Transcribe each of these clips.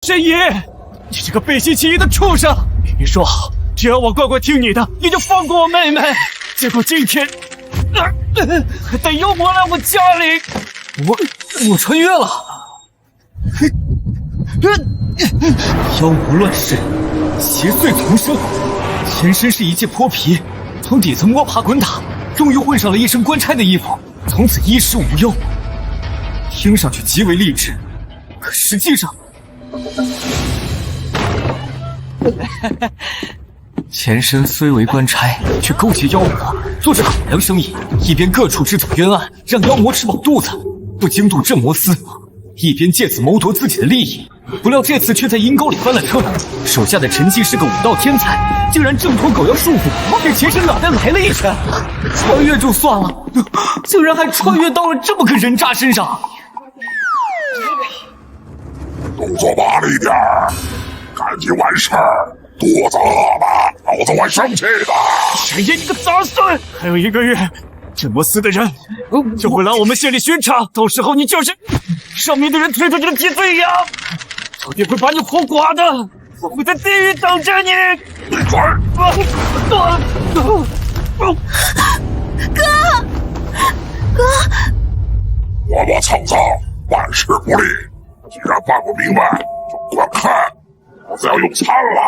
神医，你这个背信弃义的畜生！明明说好，只要我乖乖听你的，你就放过我妹妹。结果今天，还带妖魔来我家里。我穿越了。妖魔乱世，邪祟丛生，前身是一介泼皮，从底层摸爬滚打，终于混上了一身官差的衣服，从此衣食无忧。听上去极为励志，可实际上，前身虽为官差，却勾结妖魔，做着海洋生意，一边各处制造冤案，让妖魔吃饱肚子，不惊动镇魔司，一边借此谋夺自己的利益。不料这次却在阴沟里翻了车，手下的陈记是个武道天才，竟然挣脱狗妖束缚，给前身脑袋来了一拳。穿越就算了，竟然还穿越到了这么个人渣身上。动作麻利点儿，赶紧完事儿。肚子饿了，老子会生气的。神爷，你个杂碎！还有1个月，镇魔司的人就会来我们县里巡查，到时候你就是上面的人推出去的替罪羊。老爹会把你活剐的，我会在地狱等着你！闭嘴！哥，我蹭蹭，办事不力，既然办不明白，就滚开！老子要用餐了！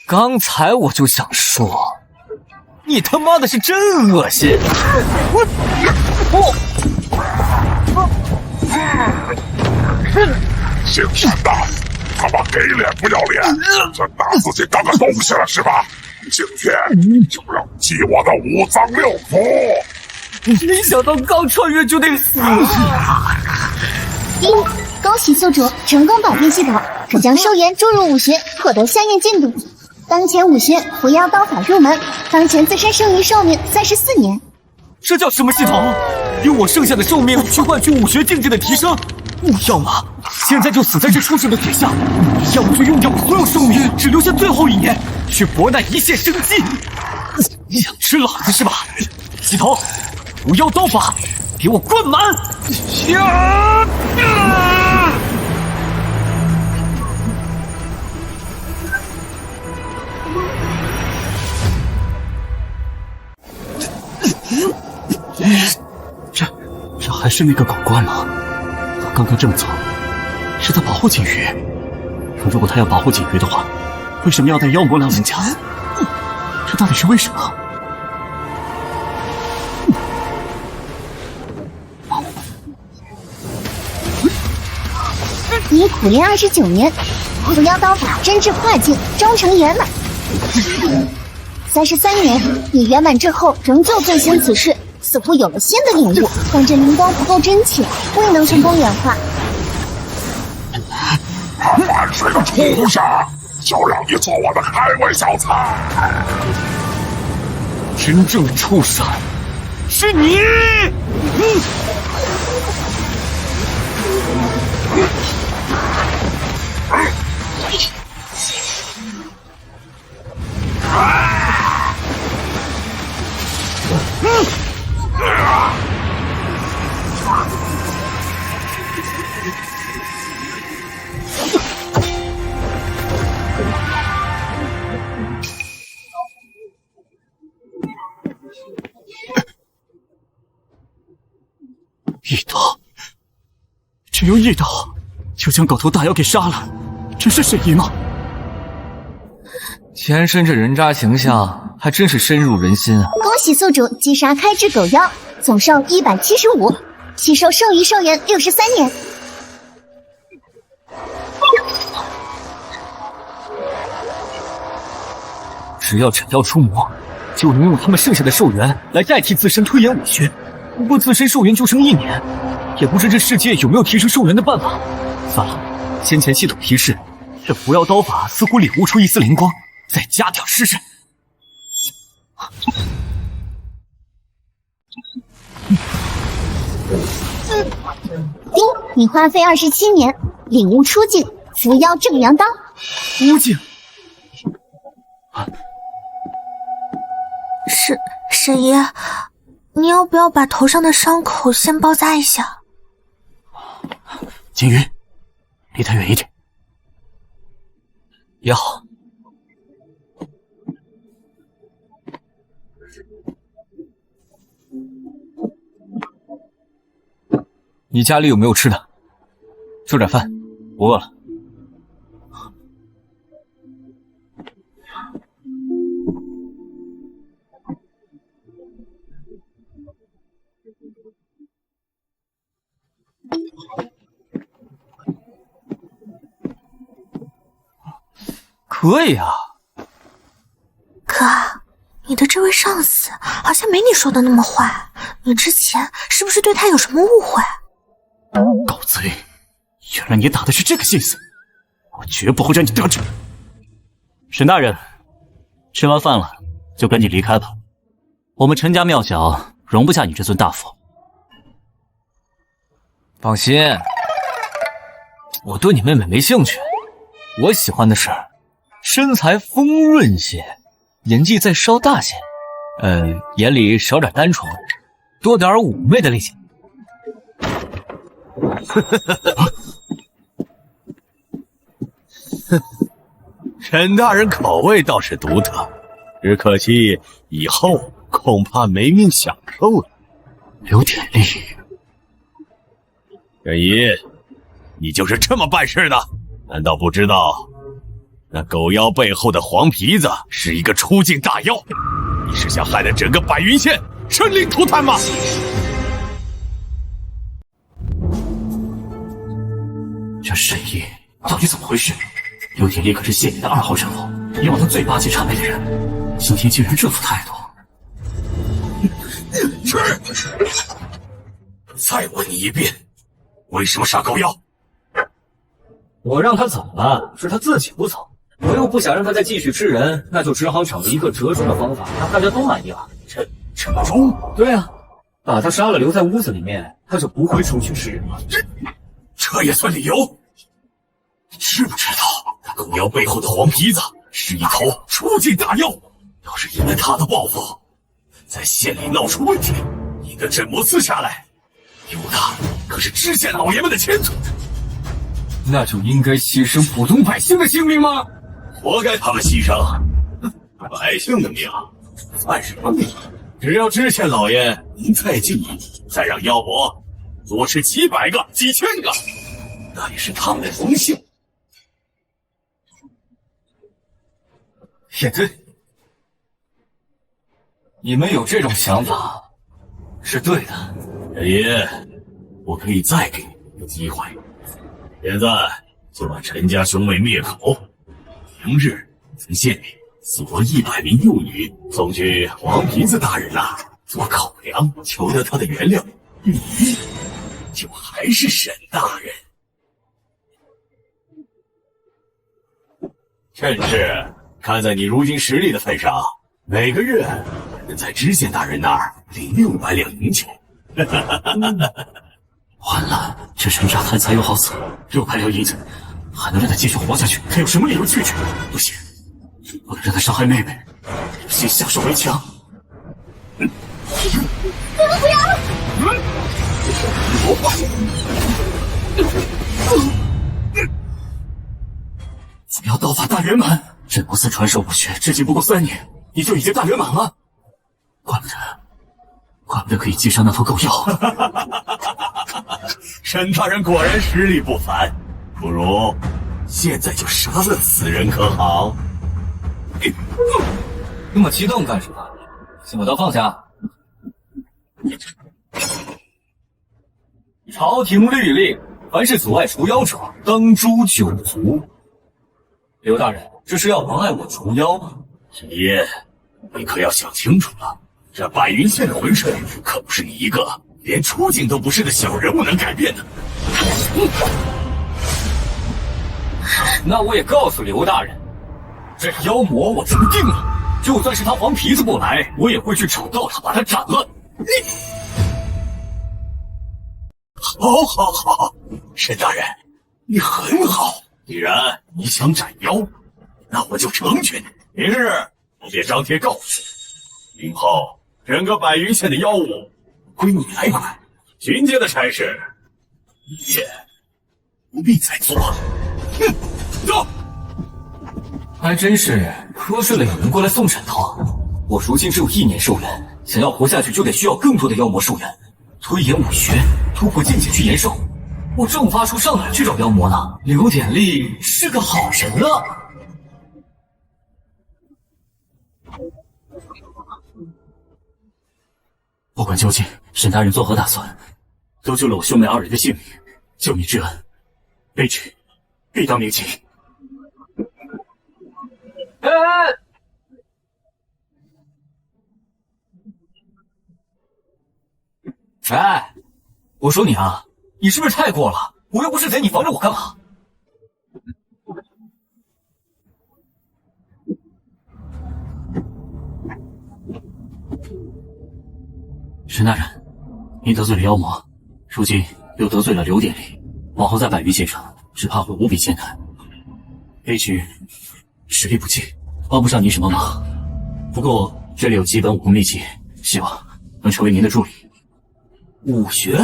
刚才我就想说，你他妈的是真恶心！姓陈的，他妈给脸不要脸，真拿自己当个东西了是吧？今天就让祭我的五脏六腑！没想到刚穿越就得死！恭喜宿主成功保定系统，可将寿元注入武学，获得相应进度。当前武学伏妖刀法入门，当前自身剩余寿命34年。这叫什么系统？用我剩下的寿命去换取武学境界的提升？要么现在就死在这畜生的腿下，要么就用掉我所有寿命，只留下最后1年，去搏那一线生机。想吃老子是吧？系统，伏妖刀法，给我灌满！这还是那个狗官吗？他刚刚这么做，是在保护锦瑜。如果他要保护锦瑜的话，为什么要带妖魔来我们家？这到底是为什么？你苦练29年，伏妖刀法真至化境，终成圆满。33年，你圆满之后仍旧遵循此事，似乎有了新的领悟，但这灵光不够真切，未能成功演化。满水的畜生，就让你做我的开胃小菜！真正的畜生是你！一刀，只用一刀就将狗头大妖给杀了，这是神医吗？前身这人渣形象还真是深入人心啊！恭喜宿主击杀开之狗妖，总寿175，起寿剩余寿元63年。只要斩妖除魔，就能用他们剩下的寿元来代替自身推演武学。不过自身寿元就剩1年，也不知这世界有没有提升寿元的办法。算了，先前系统提示，这伏妖刀法似乎领悟出一丝灵光，再加点试试。你花费27年领悟出境伏妖正阳刀。出境？沈爷，你要不要把头上的伤口先包扎一下？金鱼，离他远一点。也好。你家里有没有吃的？做点饭，我饿了。可以啊。哥，你的这位上司好像没你说的那么坏，你之前是不是对他有什么误会？狗贼，原来你打的是这个心思，我绝不会让你得逞。沈大人，吃完饭了就赶紧离开吧，我们陈家庙小容不下你这尊大佛。放心，我对你妹妹没兴趣，我喜欢的是身材丰润些，演技再稍大些，眼里少点单纯，多点妩媚的类型。沈大人口味倒是独特，只可惜以后恐怕没命享受了。刘典力，沈姨，你就是这么办事的？难道不知道那狗妖背后的黄皮子是一个出境大妖？你是想害得整个白云县生灵涂炭吗？这沈毅到底怎么回事？刘典力可是县里的2号人物，以往他最巴结谄媚的人，今天竟然这副态度。再问你一遍，为什么杀狗妖？我让他走了，是他自己不走。我又不想让他再继续吃人，那就只好找一个折中的方法，让大家都满意了。折中？对啊，把他杀了，留在屋子里面，他就不会出去吃人了。这也算理由？你知不知道，那狗妖背后的黄皮子是一头出境大妖？要是因为他的报复，在县里闹出问题，引得镇魔司下来，有的可是知县老爷们的前途。那就应该牺牲普通百姓的性命吗？活该他们牺牲。百姓的命算什么命？只要知县老爷您再尽义，再让妖魔多吃几百个、几千个，那也是他们的荣幸。也对，你们有这种想法是对的。沈爷，我可以再给你一个机会，现在就把陈家兄妹灭口，明日在县里索100名幼女送去黄皮子大人那做口粮，求得他的原谅，你就还是沈大人。甚至看在你如今实力的份上，每个月能在知县大人那儿领600两银钱。完了，这陈家贪财又好色，600两银子，还能让他继续活下去？他有什么理由拒绝？不行，不能让他伤害妹妹，先下手为强。你们不要！怎么要刀法大圆满？镇魔司传授武学至今不过3年，你就已经大圆满了？怪不得可以击杀那头狗妖。沈大人果然实力不凡，不如现在就杀了此人可好？那么激动干什么？先把刀放下。朝廷律令，凡是阻碍除妖者，当诛9族。刘大人，这是要妨碍我除妖吗？沈爷，你可要想清楚了，这白云县的浑水可不是你一个连出境都不是的小人物能改变的。那我也告诉刘大人，这妖魔我注定了，就算是他黄皮子不来，我也会去找到他，把他斩了。好，好，好，沈大人，你很好。既然你想斩妖，那我就成全你。明日我便张贴告示，今后整个白云县的妖物归你来管。巡街的差事，你也不必再做了。哼，走。还真是瞌睡了有人过来送枕头。我如今只有1年寿元，想要活下去就得需要更多的妖魔寿元，推演武学，突破境界去延寿。我正发怵上哪儿去找妖魔呢？留点力是个好人啊。不管究竟沈大人作何打算，都救了我兄妹2人的性命，救你之恩，卑职必当铭记。哎，我说你啊，你是不是太过了？我又不是贼，你防着我干嘛？沈大人，你得罪了妖魔，如今又得罪了刘典礼，往后在白云县上只怕会无比艰难。卑职实力不济，帮不上您什么忙。不过这里有几本武功秘籍，希望能成为您的助力。武学？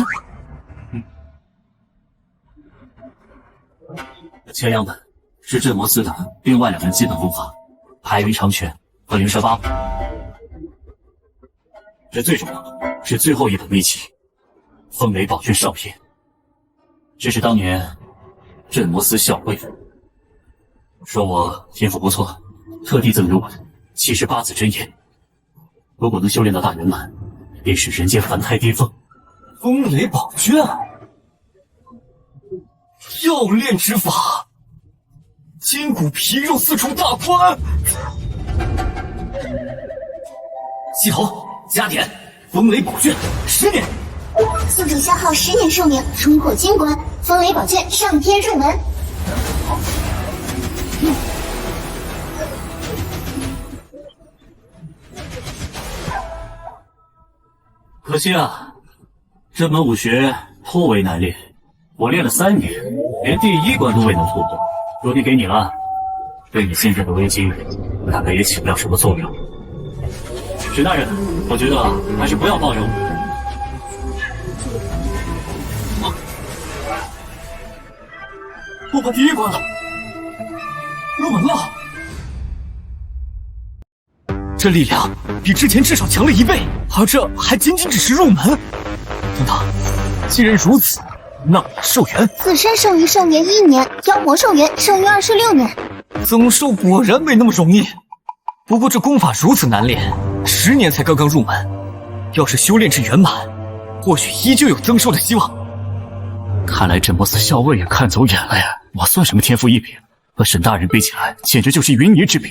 前2本是镇魔司的另外2门基本功法，白云长拳和灵蛇8步。这最重要的是最后一本秘籍《风雷宝卷上篇》，这是当年镇魔司校尉说我天赋不错，特地赠予我的78字真言。如果能修炼到大圆满，便是人间凡胎巅峰。风雷宝卷，要炼之法，筋骨皮肉4重大关。系统加点，风雷宝卷10年。宿主消耗10年寿命，冲破金关，风雷宝卷上天入门。可惜啊，这门武学颇为难练，我练了3年，连第1关都未能突破。如今给你了，对你现在的危机，大概也起不了什么作用。沈大人，我觉得还是不要抱有。我把第1关了，入门了。这力量比之前至少强了1倍，而这还仅仅只是入门。等等，既然如此，那我寿元自身剩余寿元1年，妖魔寿元剩余26年。增寿果然没那么容易。不过这功法如此难练，10年才刚刚入门，要是修炼至圆满，或许依旧有增寿的希望。看来镇魔司校尉也看走眼了呀！我算什么天赋异禀，和沈大人比起来，简直就是云泥之别。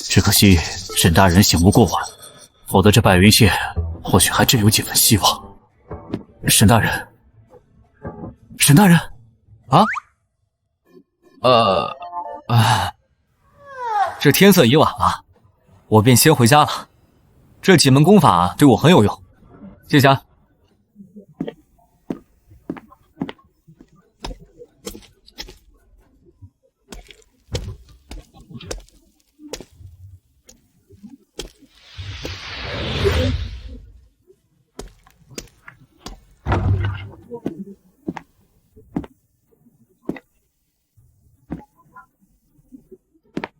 只可惜沈大人醒悟过晚，否则这白云县或许还真有几分希望。沈大人，沈大人，这天色已晚了，我便先回家了。这几门功法对我很有用，谢谢啊。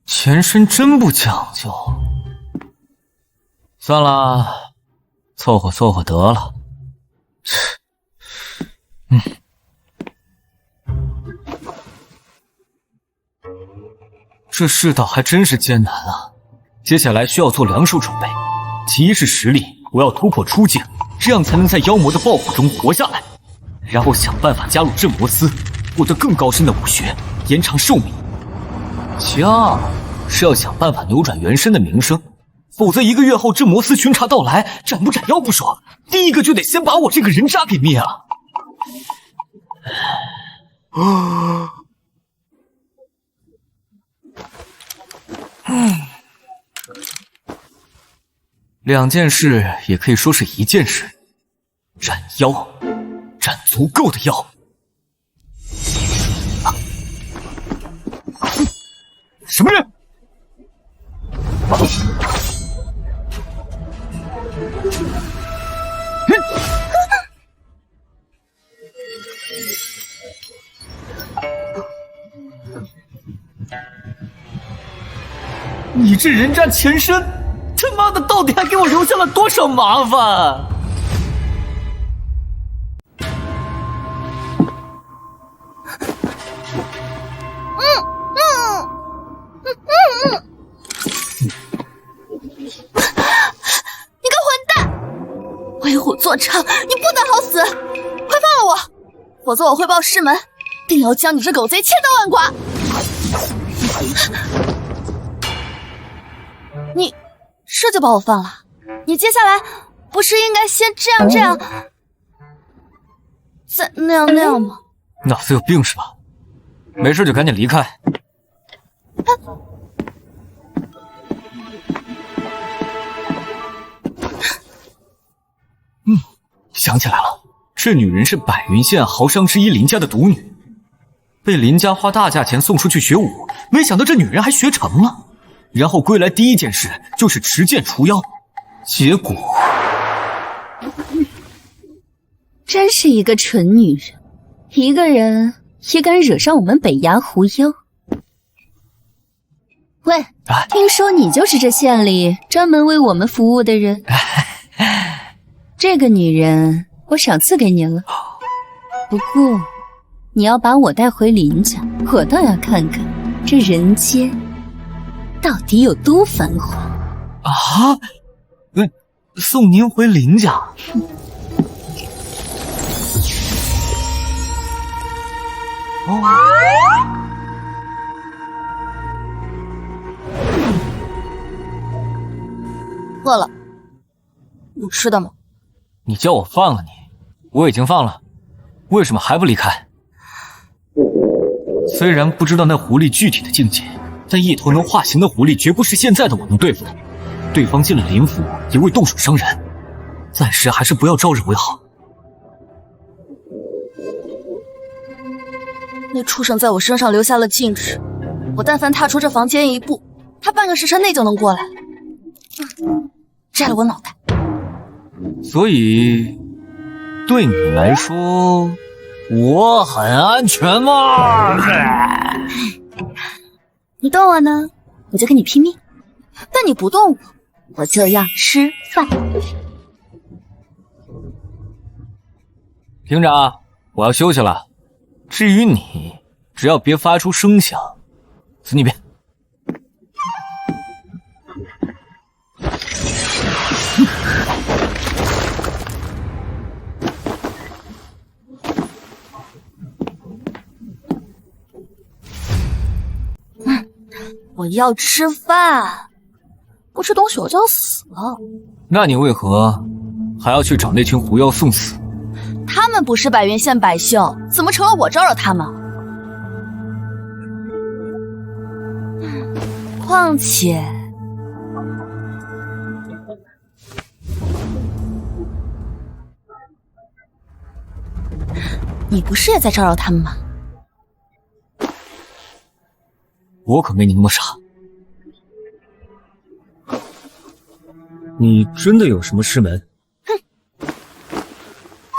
前身真不讲究，算了，凑合凑合得了。这世道还真是艰难啊！接下来需要做2手准备，其一是实力，我要突破初境，这样才能在妖魔的报复中活下来，然后想办法加入镇魔司，获得更高深的武学，延长寿命。其二是要想办法扭转原身的名声，否则1个月后镇魔司巡查到来，斩不斩妖不说，第一个就得先把我这个人渣给灭了。2件事也可以说是1件事，斩妖，斩足够的妖。什么人？你这人渣前身，他妈的到底还给我留下了多少麻烦？你个混蛋！为虎作伥，你不得好死！快放了我，否则我会报师门，定要将你这狗贼千刀万剐！你这就把我放了？你接下来不是应该先这样，再那样吗？脑子有病是吧？没事就赶紧离开。想起来了，这女人是百云县豪商之一林家的独女，被林家花大价钱送出去学武，没想到这女人还学成了，然后归来第一件事就是持剑除妖，结果真是一个蠢女人，一个人也敢惹上我们北衙狐妖。喂，听说你就是这县里专门为我们服务的人。这个女人我赏赐给你了，不过你要把我带回林家，我倒要看看这人间到底有多繁华啊！送您回林家。饿了，有吃的吗？你叫我放了你，我已经放了，为什么还不离开？虽然不知道那狐狸具体的境界，但一头能化形的狐狸绝不是现在的我能对付的。对方进了林府也未动手伤人，暂时还是不要招惹为好。那畜生在我身上留下了禁制，我但凡踏出这房间一步，他半个时辰内就能过来。摘了我脑袋。所以，对你来说，我很安全吗？你动我呢，我就跟你拼命；但你不动我，我就要吃饭。厅长，我要休息了。至于你，只要别发出声响，随你便。我要吃饭，不吃东西我就要死了。那你为何还要去找那群狐妖送死？他们不是百元县百姓，怎么成了我招惹他们？况且，你不是也在招惹他们吗？我可没你那么傻。你真的有什么师门？哼，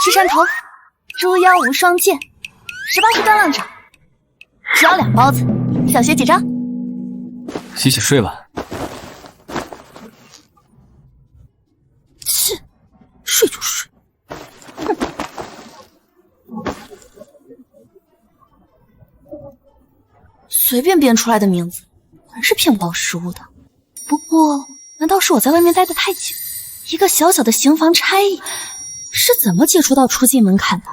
石山头，猪妖无双剑，18式断浪掌，只要2包子，想学几招？洗洗睡吧。切，睡就睡。随便编出来的名字，果然是骗不到食物的。不过，难道是我在外面待得太久？一个小小的刑房差役，是怎么解除到出境门槛的？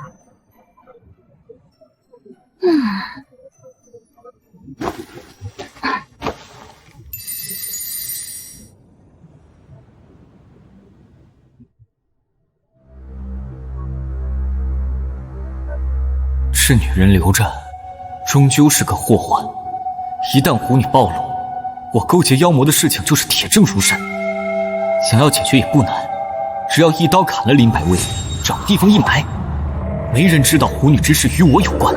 这女人留着，终究是个祸患。一旦狐女暴露，我勾结妖魔的事情就是铁证如山。想要解决也不难，只要一刀砍了林百威，找地方一埋，没人知道狐女之事与我有关。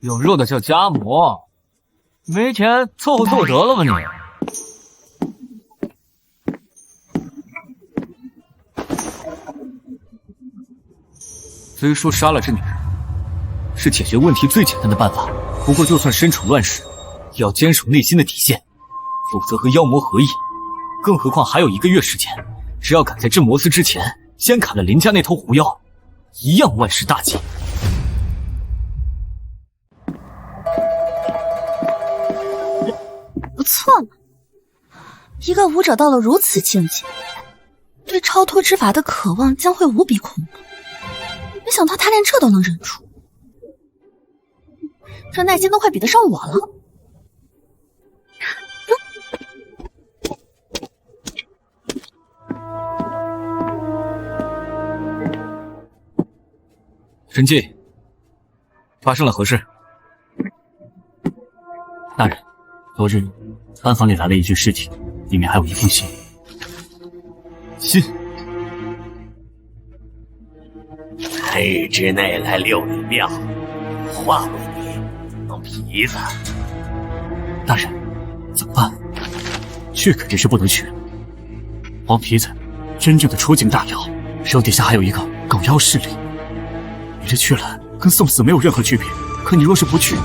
有肉的叫夹馍，没钱凑合凑得了吧你。虽说杀了这女人是解决问题最简单的办法，不过就算身处乱世，也要坚守内心的底线，否则和妖魔合意。更何况还有1个月时间，只要赶在镇魔司之前先砍了林家那头狐妖，一样万事大吉。不错嘛，一个武者到了如此境界，对超脱之法的渴望将会无比恐怖。没想到他连这都能忍住，这耐心都快比得上我了。神迹，发生了何事？大人，昨日班房里来了一具尸体，里面还有一封信。信？黑之内来6里庙，化为你当皮子。大人，怎么办？去肯定是不能去。黄皮子，真正的出境大妖，手底下还有一个狗妖势力。你这去了，跟送死没有任何区别。可你若是不去，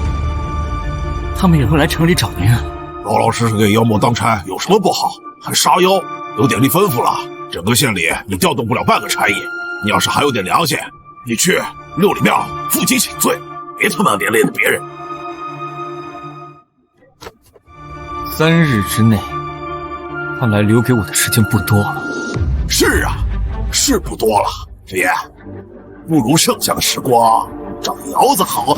他们也会来城里找您啊。老老实实给妖魔当差有什么不好？还杀妖？有典吏吩咐了，整个县里你调动不了半个差役。你要是还有点良心，你去6里庙负荆请罪，别他妈连累了别人。3日之内，看来留给我的时间不多了。是啊，是不多了，师爷，不如剩下的时光找窑子好。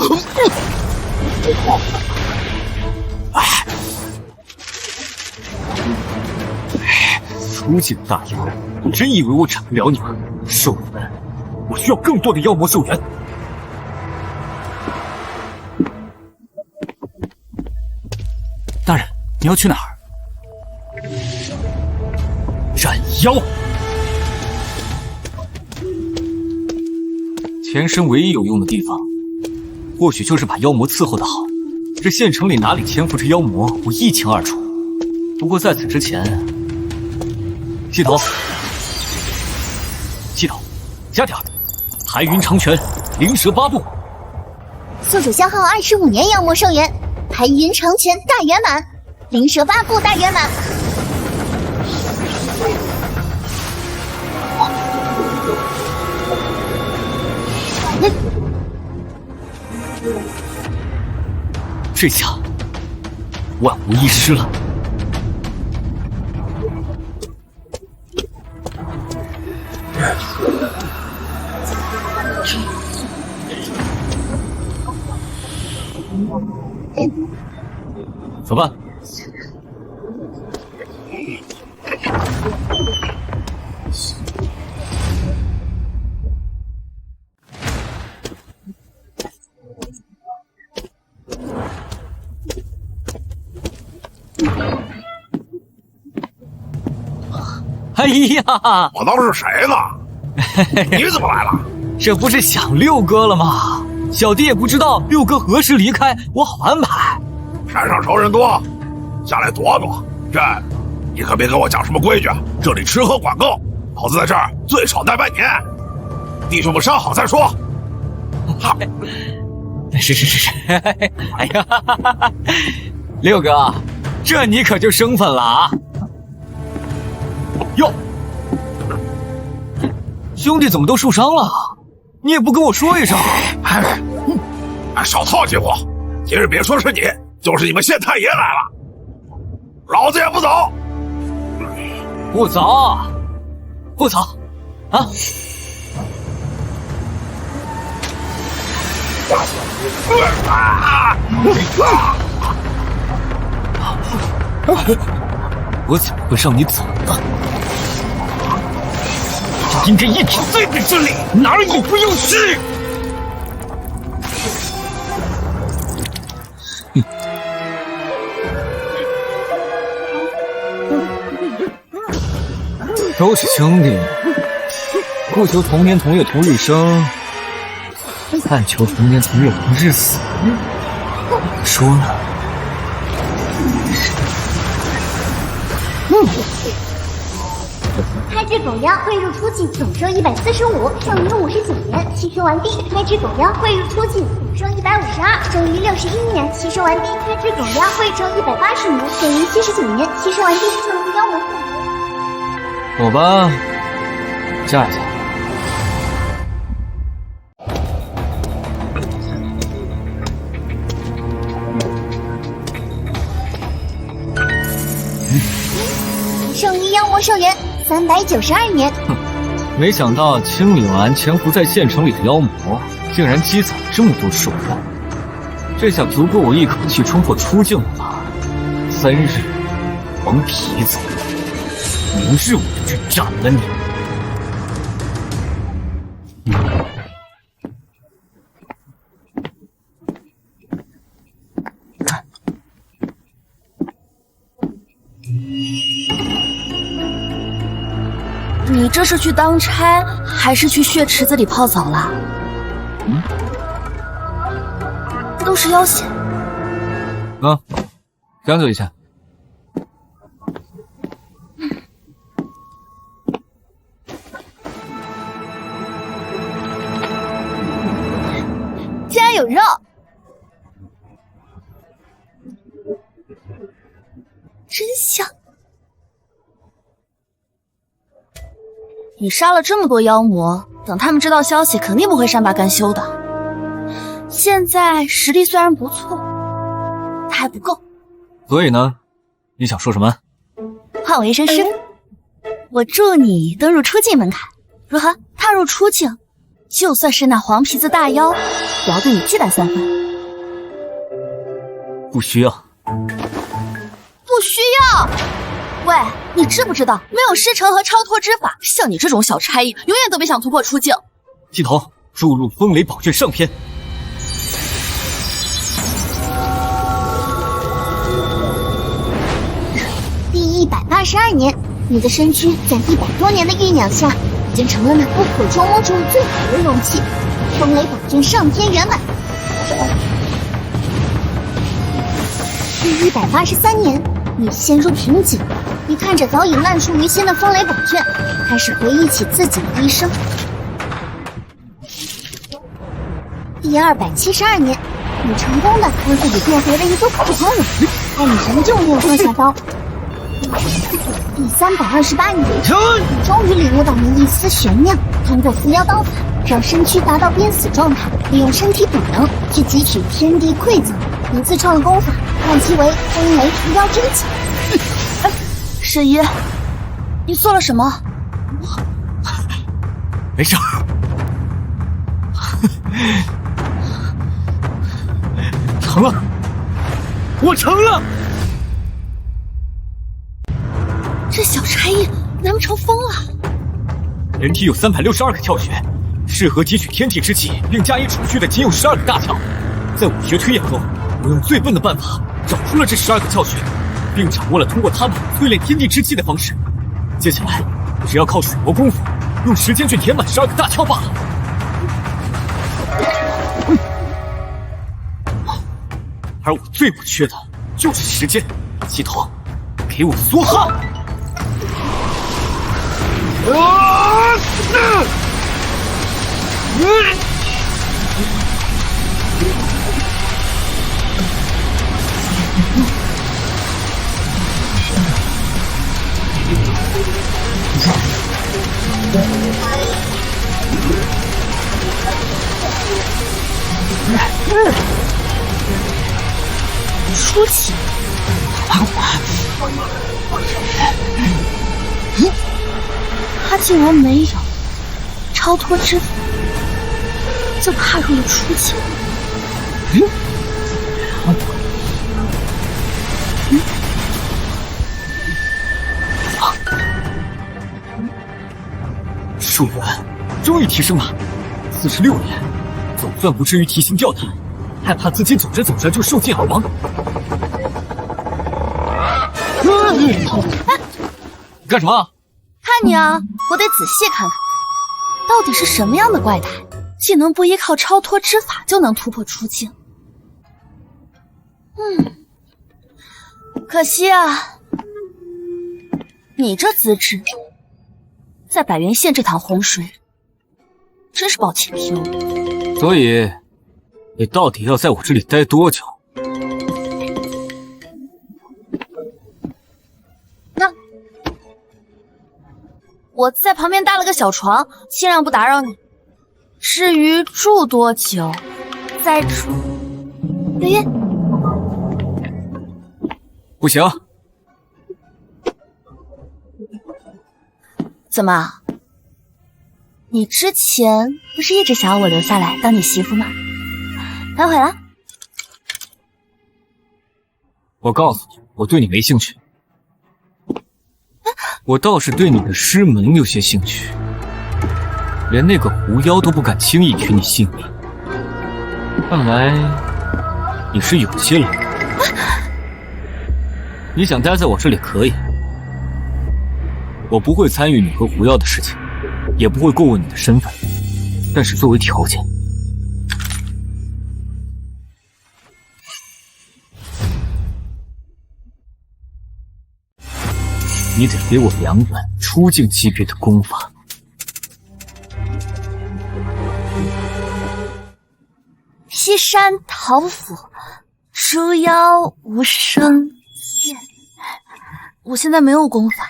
出境大妖，你真以为我斩不了你吗？兽人，我需要更多的妖魔救援。大人，你要去哪儿？斩妖！前身唯一有用的地方，或许就是把妖魔伺候的好。这县城里哪里潜伏着妖魔，我一清二楚。不过在此之前，系统，加点儿，排云长拳，灵蛇8步。宿主消耗25年妖魔寿元，排云长拳大圆满，灵蛇8步大圆满。这下万无一失了。走吧。哎呀，我当是谁呢？你怎么来了？这不是想六哥了吗？小弟也不知道六哥何时离开，我好安排。山上仇人多，下来躲躲。这，你可别跟我讲什么规矩，这里吃喝管够，老子在这儿最少待半年。弟兄们伤好再说。哈，是。哎呀，六哥，这你可就生分了啊！哟，兄弟怎么都受伤了？你也不跟我说一声。少套几乎，今日别说是你，就是你们县太爷来了，老子也不走。不走，不走，啊！我怎么会让你走呢？就应该一直在你这里，哪儿也不用去。都是兄弟，不求同年同月同日生，但求同年同月同日死。说呢？开智狗妖汇入出境，总收145，剩余59年，吸收完毕。开智狗妖汇入出境，总收152，剩余61年，吸收完毕。开智狗妖汇成180年，剩余79年，吸收完毕。剩余妖魔复活。走吧，下一下。剩余妖魔寿元392年。没想到清理完潜伏在县城里的妖魔，竟然积攒了这么多数量，这下足够我一口气冲破出境了吧？3日，黄皮子，明日我就去斩了你！你这是去当差，还是去血池子里泡澡啦？都是妖血。啊，将就一下。竟然有肉！真香！你杀了这么多妖魔，等他们知道消息，肯定不会善罢甘休的。现在实力虽然不错，但还不够。所以呢，你想说什么？换我一声师傅，我祝你登入出境门槛，如何？踏入出境，就算是那黄皮子大妖，也要对你忌惮3分。不需要。不需要。喂，你知不知道，没有师承和超脱之法，像你这种小差役，永远都别想突破出境。系统注入风雷宝卷上篇。第182年，你的身躯在100多年的酝酿下，已经成了那不可捉摸中最好的容器。风雷宝卷上篇圆满。第183年，你陷入瓶颈，你看着早已烂熟于心的风雷宝卷，开始回忆起自己的一生。第272年，你成功的让自己变回了一个普通人，但你仍旧没有放下刀。第328年，你终于领悟到了一丝玄妙，通过伏妖刀法，让身躯达到濒死状态，利用身体本能去汲取天地馈赠。你自创了功法，唤其为风雷伏妖真气。沈一，你做了什么？没事儿。成了，我成了。这小差役难不成疯了？人体有362个窍穴，适合汲取天地之气并加以储蓄的仅有12个大窍。在武学推演中，我用最笨的办法找出了这12个窍穴，并掌握了通过它们淬炼天地之气的方式。接下来，只要靠水磨功夫，用时间去填满12个大窍罢了。而我最不缺的就是时间。系统，给我梭哈！出气！他竟然没有超脱之法，就踏入了出境。数元终于提升了46年，总算不至于提心吊胆，害怕自己走着走着就受尽而亡。干什么？看你啊，我得仔细看看，到底是什么样的怪胎，竟能不依靠超脱之法就能突破出境？可惜啊，你这资质，在百元县这趟洪水，真是抱歉皮了。所以，你到底要在我这里待多久？那我在旁边搭了个小床，尽量不打扰你。至于住多久，再住。爷爷，不行。怎么？你之前不是一直想要我留下来当你媳妇吗？反悔了？我告诉你，我对你没兴趣。我倒是对你的师门有些兴趣，连那个狐妖都不敢轻易取你性命。看来你是有些冷。你想待在我这里可以，我不会参与你和狐妖的事情，也不会过问你的身份，但是作为条件，你得给我2本出境级别的功法。西山桃府，猪妖无声剑。我现在没有功法，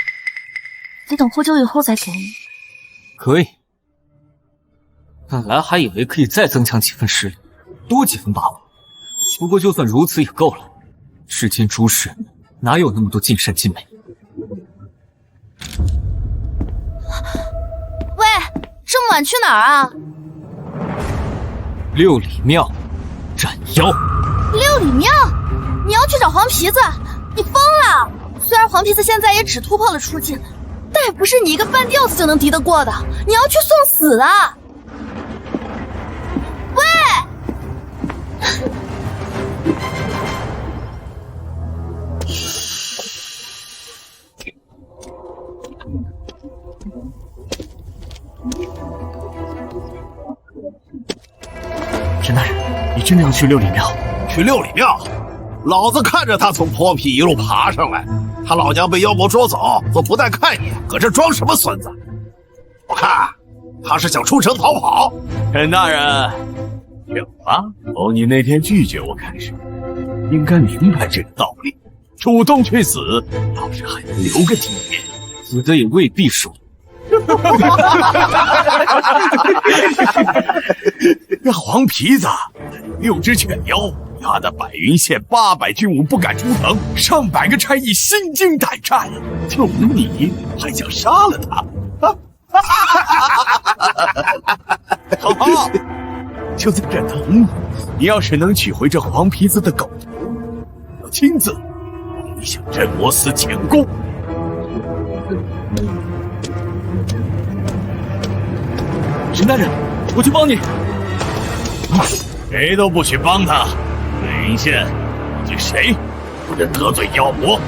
得等获救以后再给你。可以。本来还以为可以再增强几分实力，多几分把握。不过就算如此也够了。世间诸事哪有那么多尽善尽美？喂，这么晚去哪儿啊？六里庙斩妖。六里庙？你要去找黄皮子？你疯了！虽然黄皮子现在也只突破了出境，但也不是你一个半吊子就能敌得过的。你要去送死的！喂！沈大人，你真的要去六里庙？去六里庙？老子看着他从破皮一路爬上来，他老娘被妖魔捉走，都不带看一眼，搁这装什么孙子？我看他是想出城逃跑。沈大人，有吧？从你那天拒绝我开始，应该明白这个道理。主动去死，倒是还能留个体面，死的也未必是我。那黄皮子6只犬妖压得白云县800军武不敢出城，上百个差役心惊胆战，就你还想杀了他？好，就在这等你。你要是能取回这黄皮子的狗头，我亲自帮你向镇魔司请功。沈大人，我去帮你。谁都不许帮他。白云县，你谁不能得罪妖魔？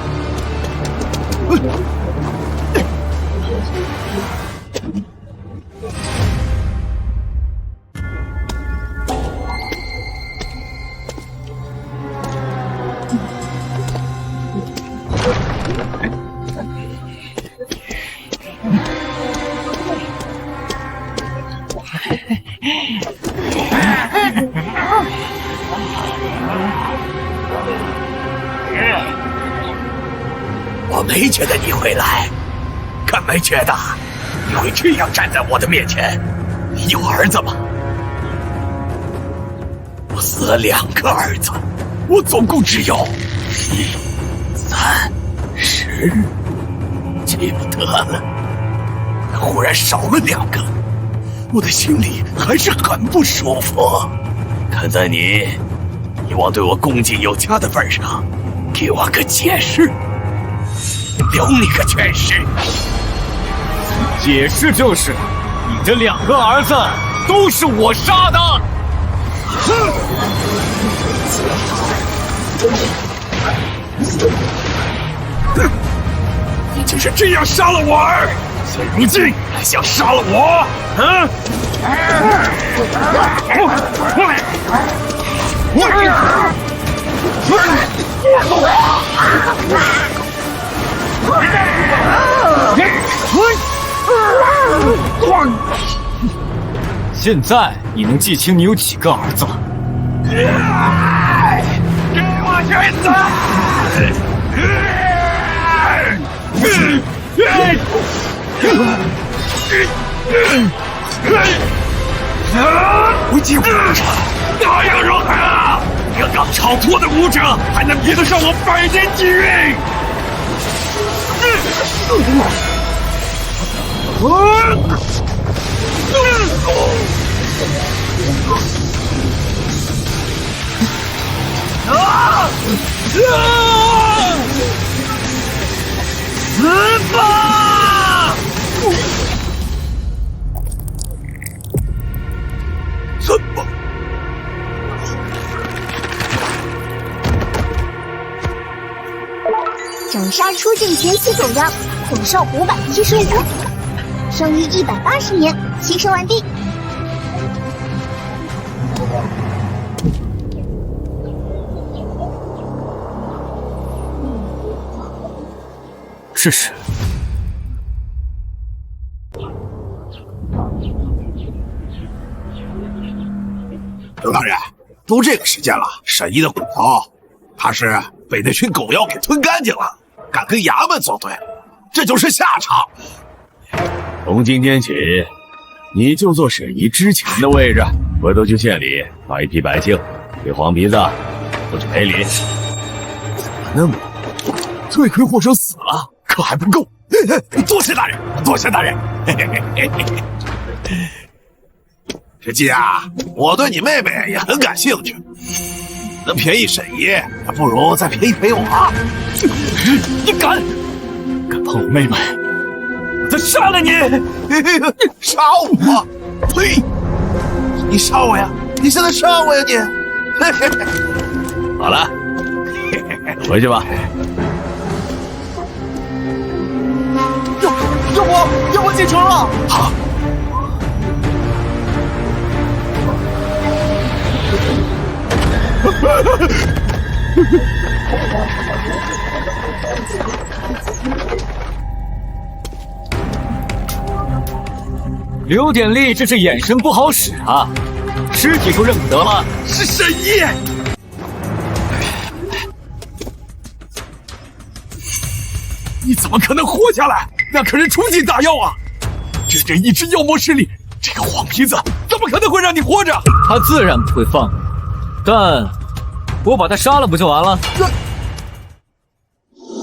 我没觉得你会来，更没觉得你会这样站在我的面前。你有儿子吗？我死了2个儿子，我总共只有1、3、10，记不得了。忽然少了2个，我的心里还是很不舒服。看在你以往对我恭敬有加的份上，给我个解释，留你个全尸。解释就是，你的2个儿子都是我杀的。你就是这样杀了我儿，现如今还想杀了我？现在你能记清你有几个儿子了？给我去死！不进武者，那又如何？一个刚超脱的武者，还能比得上我百年机运？死吧！怎么？斩杀出境前期狗妖，总寿575，生于180年，齐升完毕。试试。刘大人，都这个时间了，沈一的骨头，他是被那群狗妖给吞干净了，敢跟衙门作对，这就是下场。从今天起，你就坐沈怡之前的位置，回头去县里把一批百姓给黄皮子都去赔礼。那么，罪魁祸首死了，可还不够。多谢大人，多谢大人。石记啊，我对你妹妹也很感兴趣，能便宜沈爷，那不如再便宜陪我。你敢碰我妹妹，我再杀了你！杀我？呸！你杀我呀？你现在杀我呀你？好了，回去吧。要我进城了！好。刘典力这是眼神不好使啊，尸体都认不得了。是沈一。你怎么可能活下来？那可是出境大妖啊！整整一支妖魔势力，这个黄皮子怎么可能会让你活着？他自然不会放你，但我把他杀了不就完了？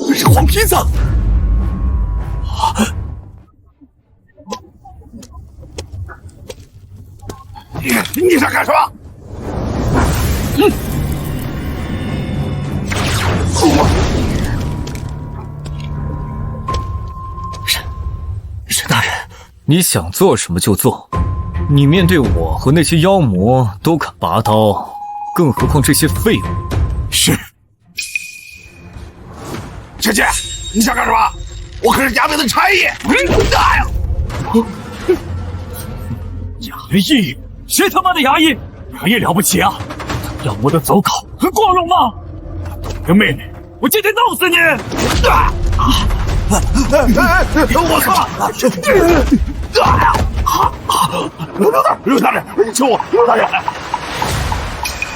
这是黄皮子！你想干什么？沈大人，你想做什么就做，你面对我和那些妖魔都敢拔刀，更何况这些废物？是。陈姐，你想干什么？我可是衙门的差役。大呀！衙役？谁他妈的衙役？衙役了不起啊？妖魔的走狗很光荣吗？动你的妹妹，我今天弄死你！我操！刘大人，救我！刘大人，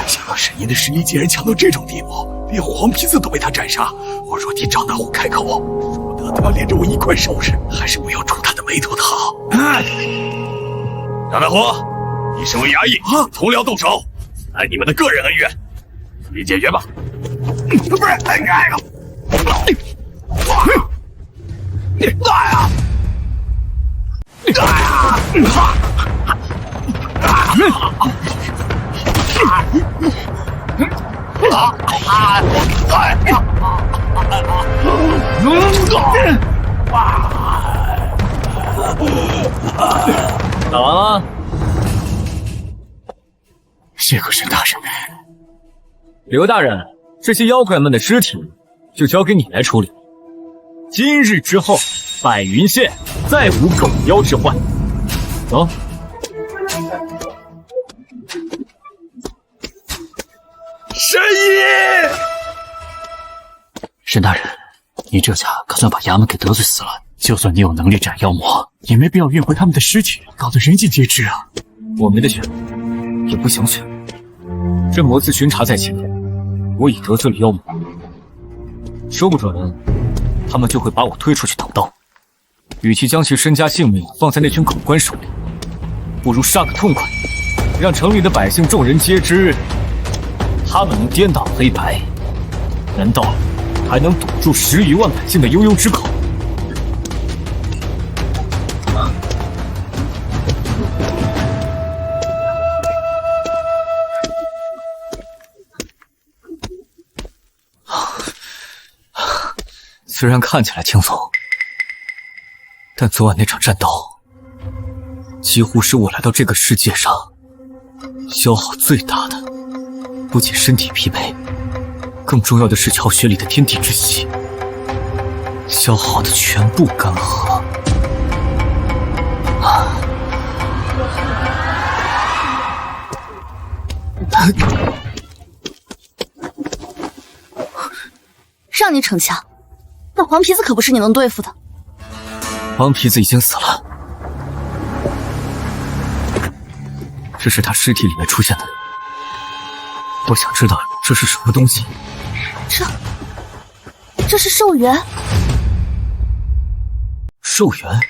这个沈岩的实力竟然强到这种地步，连黄皮子都被他斩杀。我若替张大虎开口，说得他连着我一块收拾，还是不要触他的眉头的好。张大虎，你身为衙役，从良动手，按你们的个人恩怨，处理解决吧。不是，哎呀！大呀！大呀！打完了。谢过沈大人。刘大人，这些妖怪们的尸体就交给你来处理。今日之后，百云县再无狗妖之患。走。沈一。沈大人，你这下可算把衙门给得罪死了。就算你有能力斩妖魔，也没必要运回他们的尸体，搞得人尽皆知啊！我没得选，也不想选。镇魔司巡查在前，我已得罪了妖魔，说不准他们就会把我推出去挡刀。与其将其身家性命放在那群狗官手里，不如杀个痛快，让城里的百姓众人皆知，他们能颠倒黑白，难道还能堵住10余万百姓的悠悠之口？虽然看起来轻松，但昨晚那场战斗，几乎是我来到这个世界上消耗最大的。不仅身体疲惫，更重要的是巢穴里的天地之气，消耗的全部干涸。让你逞强，那黄皮子可不是你能对付的。黄皮子已经死了，这是他尸体里面出现的。我想知道这是什么东西。这是寿元。寿元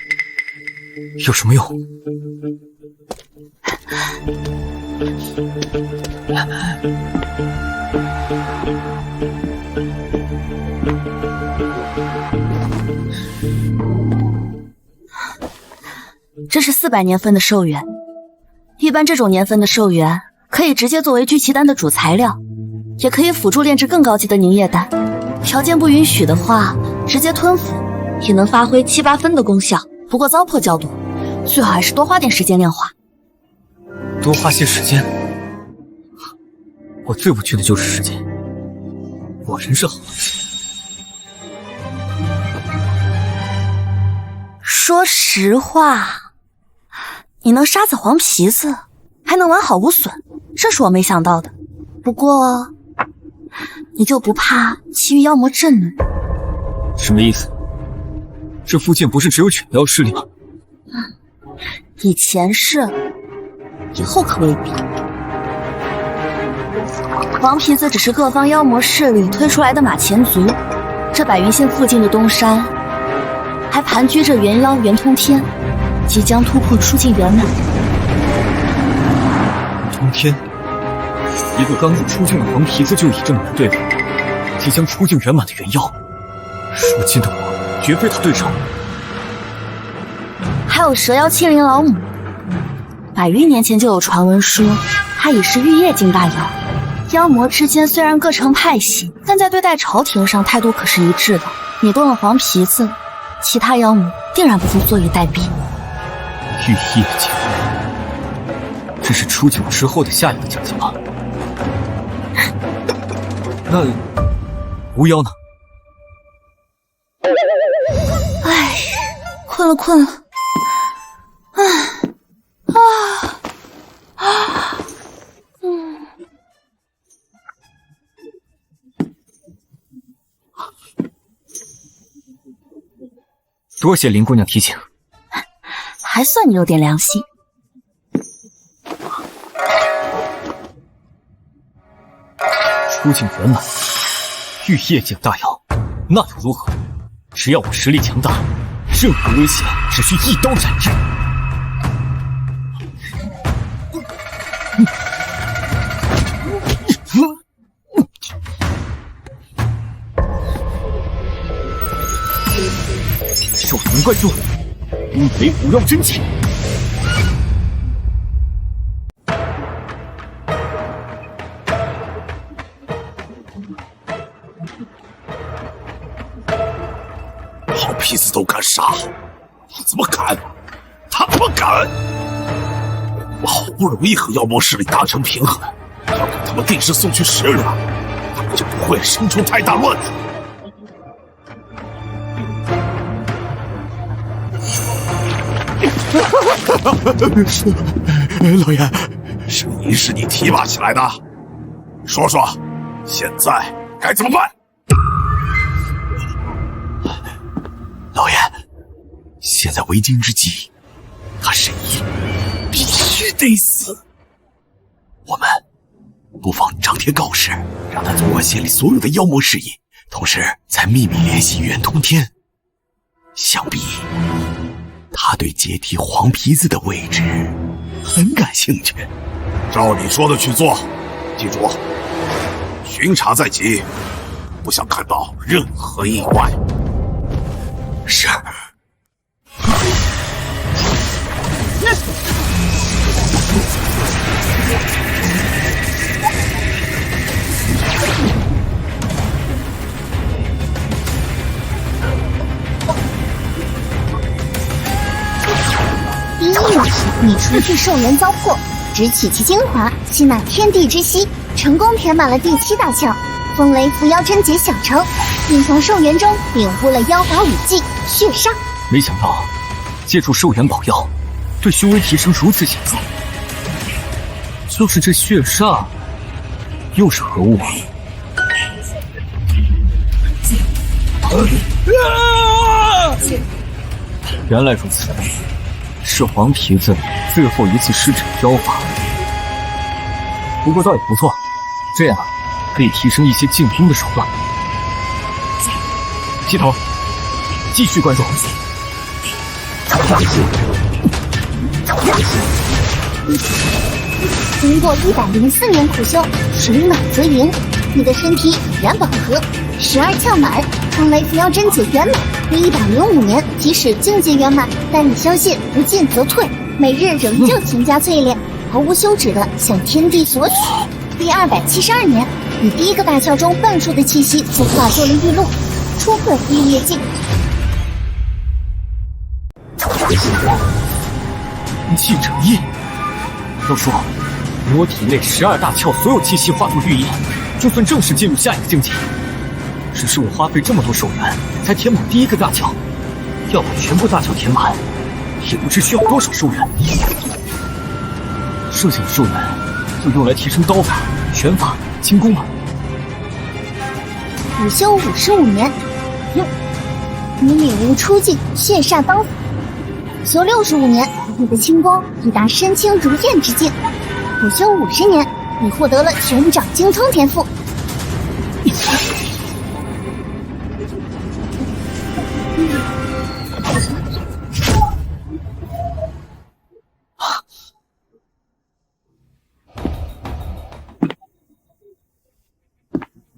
有什么用？这是400年份的寿元，一般这种年份的寿元可以直接作为聚气丹的主材料，也可以辅助炼制更高级的凝液丹。条件不允许的话，直接吞服也能发挥7、8分的功效。不过糟粕较多，最好还是多花点时间炼化。多花些时间？我最不缺的就是时间。果然是好东西。说实话，你能杀死黄皮子，还能完好无损，这是我没想到的。不过，你就不怕其余妖魔震怒？什么意思？这附近不是只有犬妖势力吗？以前是，以后可未必。黄皮子只是各方妖魔势力推出来的马前卒，这百云县附近的东山还盘踞着元妖元通天，即将突破出境圆满。通天，一个刚入出境的黄皮子就已这么难对付，即将出境圆满的元妖，如今的我绝非他对手。还有蛇妖青灵老母，100余年前就有传闻说，她已是玉液境大妖。妖魔之间虽然各成派系，但在对待朝廷上态度可是一致的。你动了黄皮子，其他妖魔定然不会坐以待毙。玉液境，这是出境之后的下一个境界吗？那巫妖呢？唉，困了。多谢林姑娘提醒，还算你有点良心。出境圆满，玉液境大妖，那又如何？只要我实力强大，任何危险只需一刀斩之。兽魂灌注，乌贼虎妖真气。好皮子都敢杀，你怎么敢？他怎么敢？我好不容易和妖魔势力达成平衡，要给他们定时送去食粮，他们就不会生出太大乱子。老爷，这泥是你提拔起来的，说说，现在该怎么办？老爷，现在为今之计，他沈毅必须得死。我们不妨张贴告示，让他总管县里所有的妖魔事宜，同时再秘密联系袁通天。想必他对接替黄皮子的位置很感兴趣。照你说的去做，记住，巡查在即，不想看到任何意外。是。第一幕，你除去兽元糟粕，只取其精华，吸纳天地之息，成功填满了第7大窍——风雷伏妖真解小成，并从兽元中领悟了妖法武技血煞。没想到借助兽元宝药，对修为提升如此显著。就是这血煞，又是何物啊？原来如此，是黄皮子最后一次施展妖法。不过倒也不错，这样可以提升一些进攻的手段。系统，继续关注。经过104年苦修，水满则盈，你的身体已然饱和，12窍满，风雷伏妖真解圆满。第105年，即使境界圆满，但你相信不进则退，每日仍旧勤加淬炼，毫无休止地向天地索取。第272年，你第一个大窍中半数的气息就化作了玉露，初破玉液境。气成液。都说我体内12大窍所有气息化作玉液，就算正式进入下一个境界。只是我花费这么多寿元才填满第一个大窍，要把全部大窍填满，也不知需要多少寿元。剩下的寿元就用来提升刀法、拳法、轻功了。苦修55年，你领悟出境血煞刀法。苦修65年，你的轻功已达身轻如燕之境。苦修50年，你获得了拳掌精通天赋。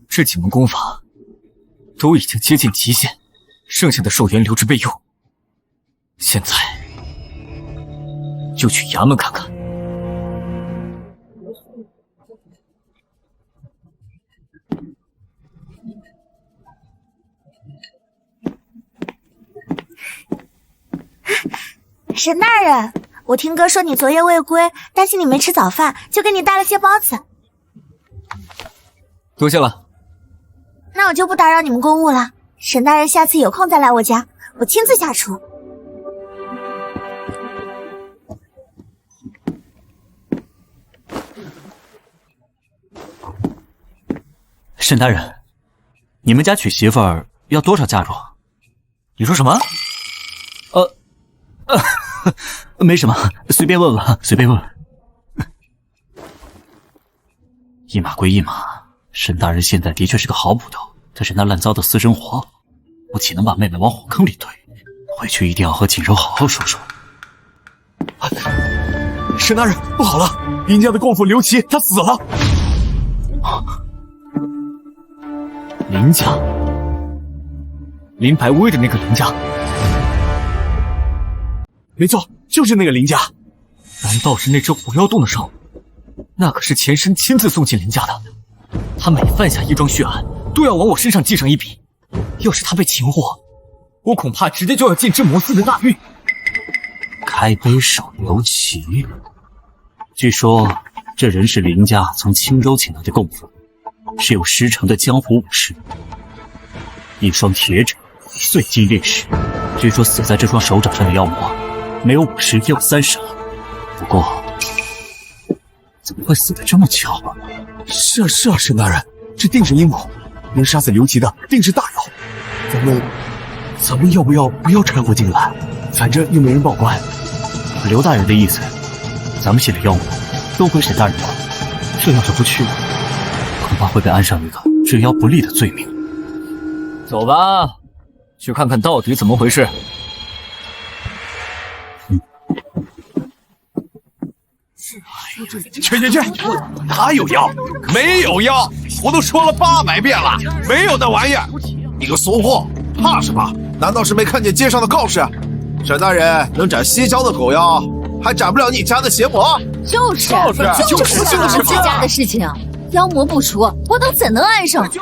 这几门功法都已经接近极限，剩下的寿元留着备用。现在就去衙门看看。沈大人，我听哥说你昨夜未归，担心你没吃早饭，就给你带了些包子。多谢了。那我就不打扰你们公务了。沈大人下次有空再来我家，我亲自下厨。沈大人，你们家娶媳妇儿要多少嫁妆？你说什么？没什么，随便问问，随便问问。一码归一码，沈大人现在的确是个好捕头，但是那烂糟的私生活，我岂能把妹妹往火坑里推？回去一定要和锦柔好好说说。沈大人，不好了，林家的供奉刘琦他死了。林家，林白薇的那个林家。没错，就是那个林家。难道是那只火妖洞的兽？那可是前身亲自送进林家的。他每犯下一桩血案，都要往我身上记上一笔。要是他被擒获，我恐怕直接就要进镇魔司的大狱。开杯手刘琦，据说这人是林家从青州请来的供奉，是有师承的江湖武士，一双铁指，1岁经炼石。据说死在这双手掌上的妖魔没有50也有30了，不过怎么会死得这么巧啊？是啊，沈大人，这定是阴谋，能杀死刘琦的定是大妖。咱们要不要掺和进来？反正又没人报官。刘大人的意思，咱们写的药物都归沈大人管。这要是不去，恐怕会被安上一个治妖不利的罪名。走吧，去看看到底怎么回事。去，哪有药？没有药！我都说了800遍了，没有那玩意儿！你个怂货，怕什么？难道是没看见街上的告示？沈大人能斩西郊的狗妖，还斩不了你家的邪魔？就是你们自家的事情，妖魔不除，我等怎能安生？这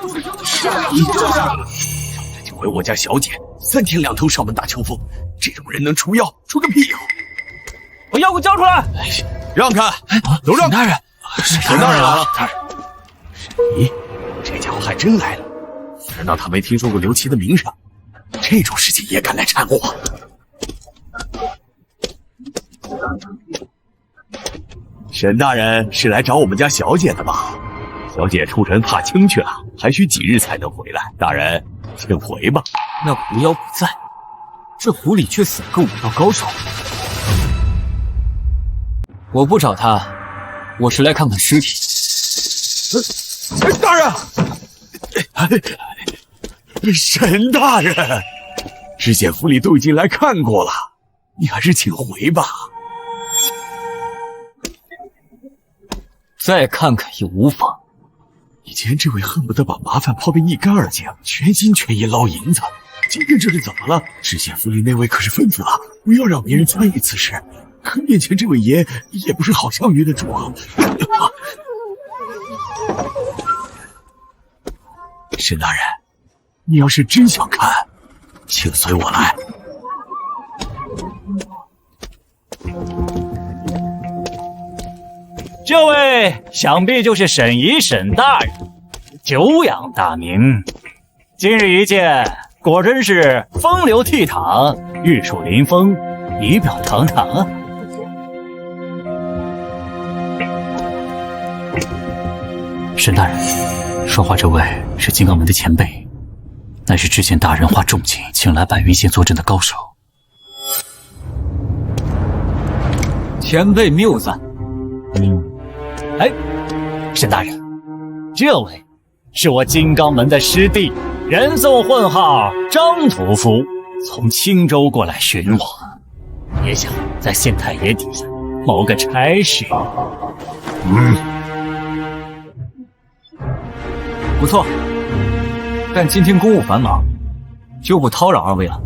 就为我家小姐3天2头上门打秋风，这种人能除妖？除个屁！把药物交出来！让开！都让开！沈大人来了！咦，这家伙还真来了！难道他没听说过刘琦的名声？这种事情也敢来掺和？沈大人是来找我们家小姐的吧？小姐出城踏青去了，还需几日才能回来。大人，请回吧。那狐妖不在，这湖里却死了个武道高手。我不找他，我是来看看尸体。大人，沈大人，知县府里都已经来看过了，你还是请回吧。再看看也无妨。以前这位恨不得把麻烦抛得一干二净，全心全意捞银子，今天这是怎么了？知县府里那位可是吩咐了，不要让别人参与此事。可面前这位爷也不是好相约的主啊！沈大人，你要是真想看，请随我来。这位想必就是沈姨沈大人，久仰大名。今日一见，果真是风流倜傥，玉树临风，仪表堂堂啊！沈大人，说话这位是金刚门的前辈，乃是知县大人花重金请来白云县坐镇的高手。前辈谬赞。哎，沈大人，这位是我金刚门的师弟，人送混号张屠夫，从青州过来寻我，也想在县太爷底下谋个差事。不错，但今天公务繁忙，就不叨扰二位了。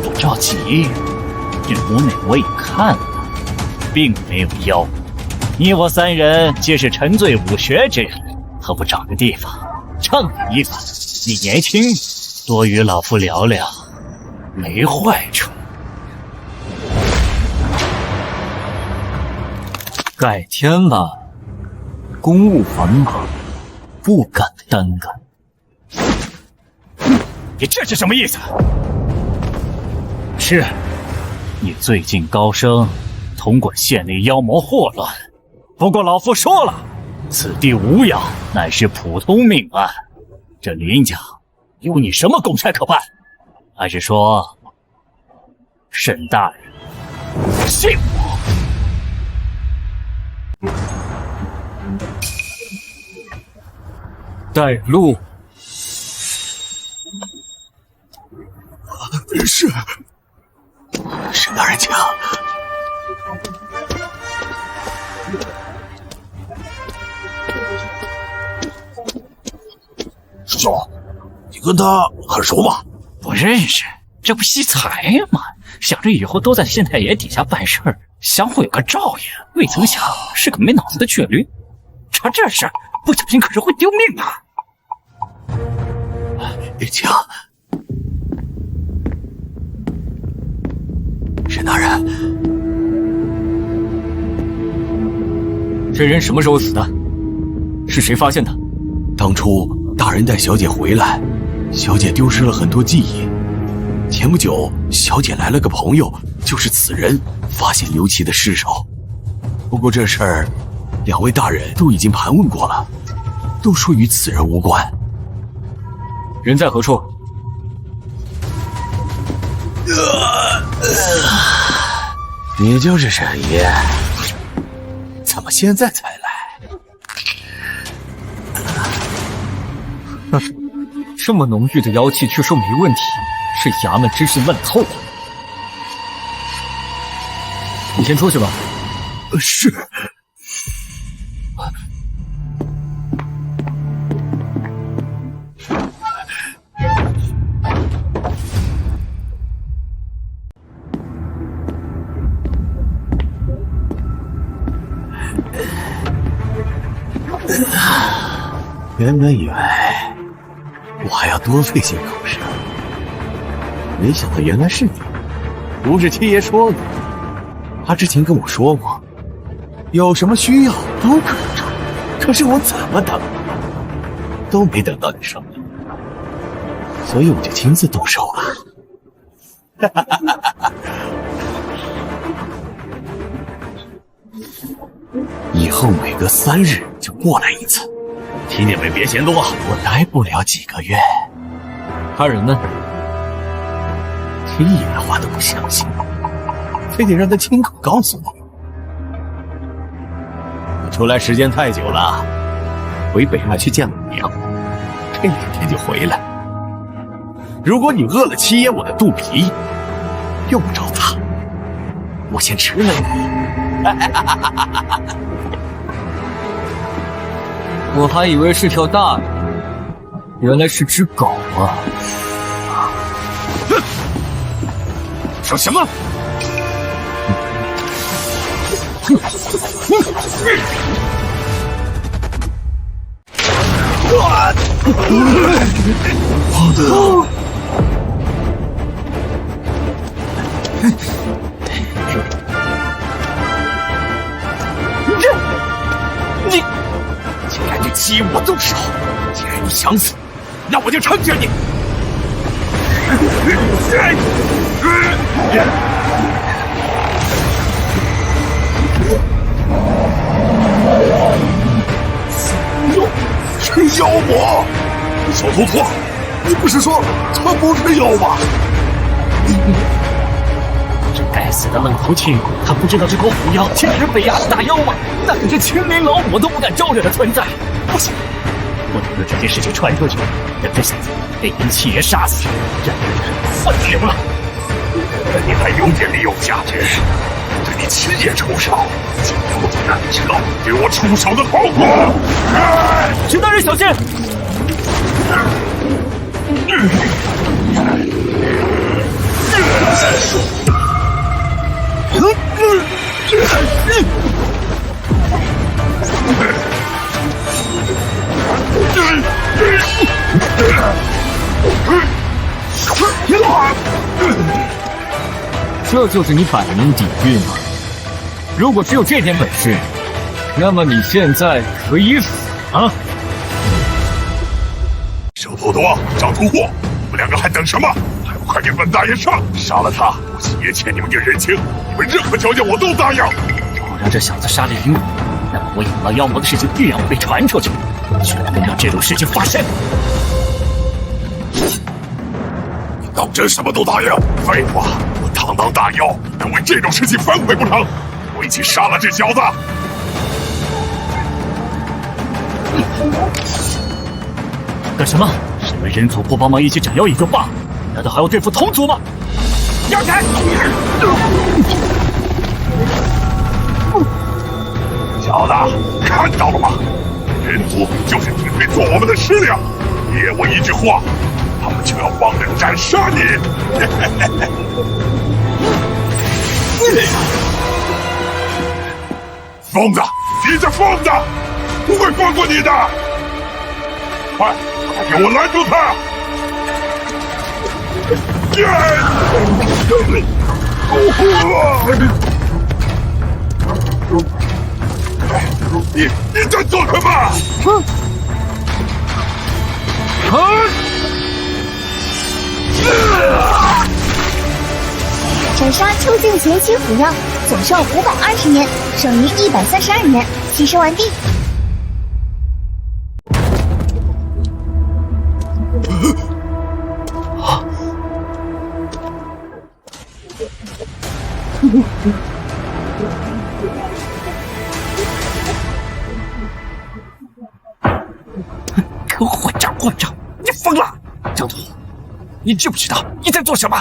不着急，这屋内我也看了，并没有妖。你我3人皆是沉醉武学之人，何不找个地方畅饮一番？你年轻，多与老夫聊聊，没坏处。改天吧，公务繁忙，不敢耽搁。你这是什么意思？是，你最近高升，统管县内妖魔祸乱。不过老夫说了，此地无妖，乃是普通命案。这林家有你什么公差可办？还是说，沈大人信我？带路。是，沈大人请。师兄，你跟他很熟吗？不认识，这不惜财吗？想着以后都在县太爷底下办事儿，相互有个照应。未曾想是个没脑子的倔驴，查这事儿不小心可是会丢命啊！请。沈大人，这人什么时候死的？是谁发现的？当初大人带小姐回来，小姐丢失了很多记忆。前不久，小姐来了个朋友，就是此人发现刘琦的尸首。不过这事儿，2位大人都已经盘问过了，都说与此人无关。人在何处？你就是沈爷，怎么现在才来？这么浓郁的妖气却说没问题，这衙门真是乱透了。你先出去吧。是。原本以为我还要多费些口舌，没想到原来是你。不是七爷说的，他之前跟我说过，有什么需要都可以找。可是我怎么等都没等到你上门，所以我就亲自动手了。以后每隔3日就过来一次。听见没？别嫌多，我待不了几个月。他人呢？听爷的话都不相信，非得让他亲口告诉我。我出来时间太久了，回北岸去见老娘，这2天就回来。如果你饿了七爷我的肚皮，用不着他，我先吃了你。我还以为是条大鱼，原来是只狗啊！说什么？你竟然对欺我动手！既然你想死，那我就成全你！是妖魔！小头陀，你不是说他不是妖吗？这该死的愣头青，他不知道这头虎妖其实是北衙的大妖吗？那可是青林老母都不敢招惹的存在。不行，不能让这件事情传出去，等这下子被殷七爷杀死，这女人算丢了。你还有点利用价值，对你亲爷出手，就不能知道对我出手的后果。徐大人小心！这就是你百年底蕴吗？如果只有这点本事，那么你现在可以死啊！小头陀、张屠户，你们2个还等什么？还不快给本大爷上！杀了他，我七爷欠你们点人情，你们任何条件我都答应。如果让这小子杀了灵武，那么我引狼妖魔的事情必然会被传出去，绝不能让这种事情发生。你当真什么都答应？废话，我堂堂大妖，能为这种事情反悔不成？我一起杀了这小子！干什么？身为人族不帮忙一起斩妖也就罢了，难道还要对付同族吗？让开！小子，看到了吗？人族就是只配做我们的食粮，灭我一句话，他们就要帮人斩杀你！疯子，你这疯子，不会放过你的！快给我拦住他！你在做什么？斩杀秋境前期虎妖，总寿520年，剩余132年，起身完毕。你知不知道你在做什么？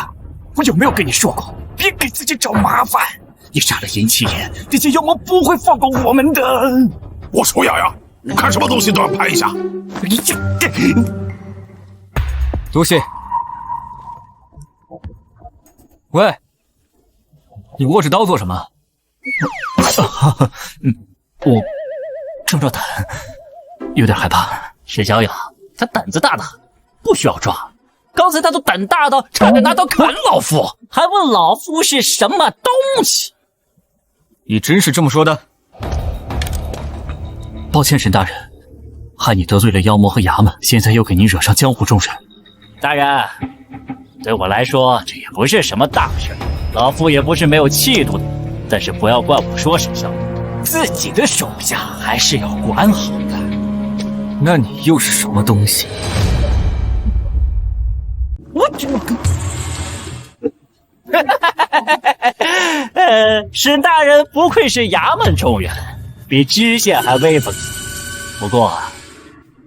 我有没有跟你说过，别给自己找麻烦？你杀了银七爷，这些妖魔不会放过我们的。我说瑶瑶，我看什么东西都要拍一下。你这，多谢。喂，你握着刀做什么？我壮壮胆，有点害怕。石小雅，她胆子大的不需要抓，刚才她都胆大到差点拿刀砍老夫，还问老夫是什么东西。你真是这么说的？抱歉，沈大人，害你得罪了妖魔和衙门，现在又给您惹上江湖中人。大人，对我来说这也不是什么大事，老夫也不是没有气度的，但是不要怪我说沈小雅，自己的手下还是要管好的。那你又是什么东西？沈大人不愧是衙门中人，比知县还威风。不过，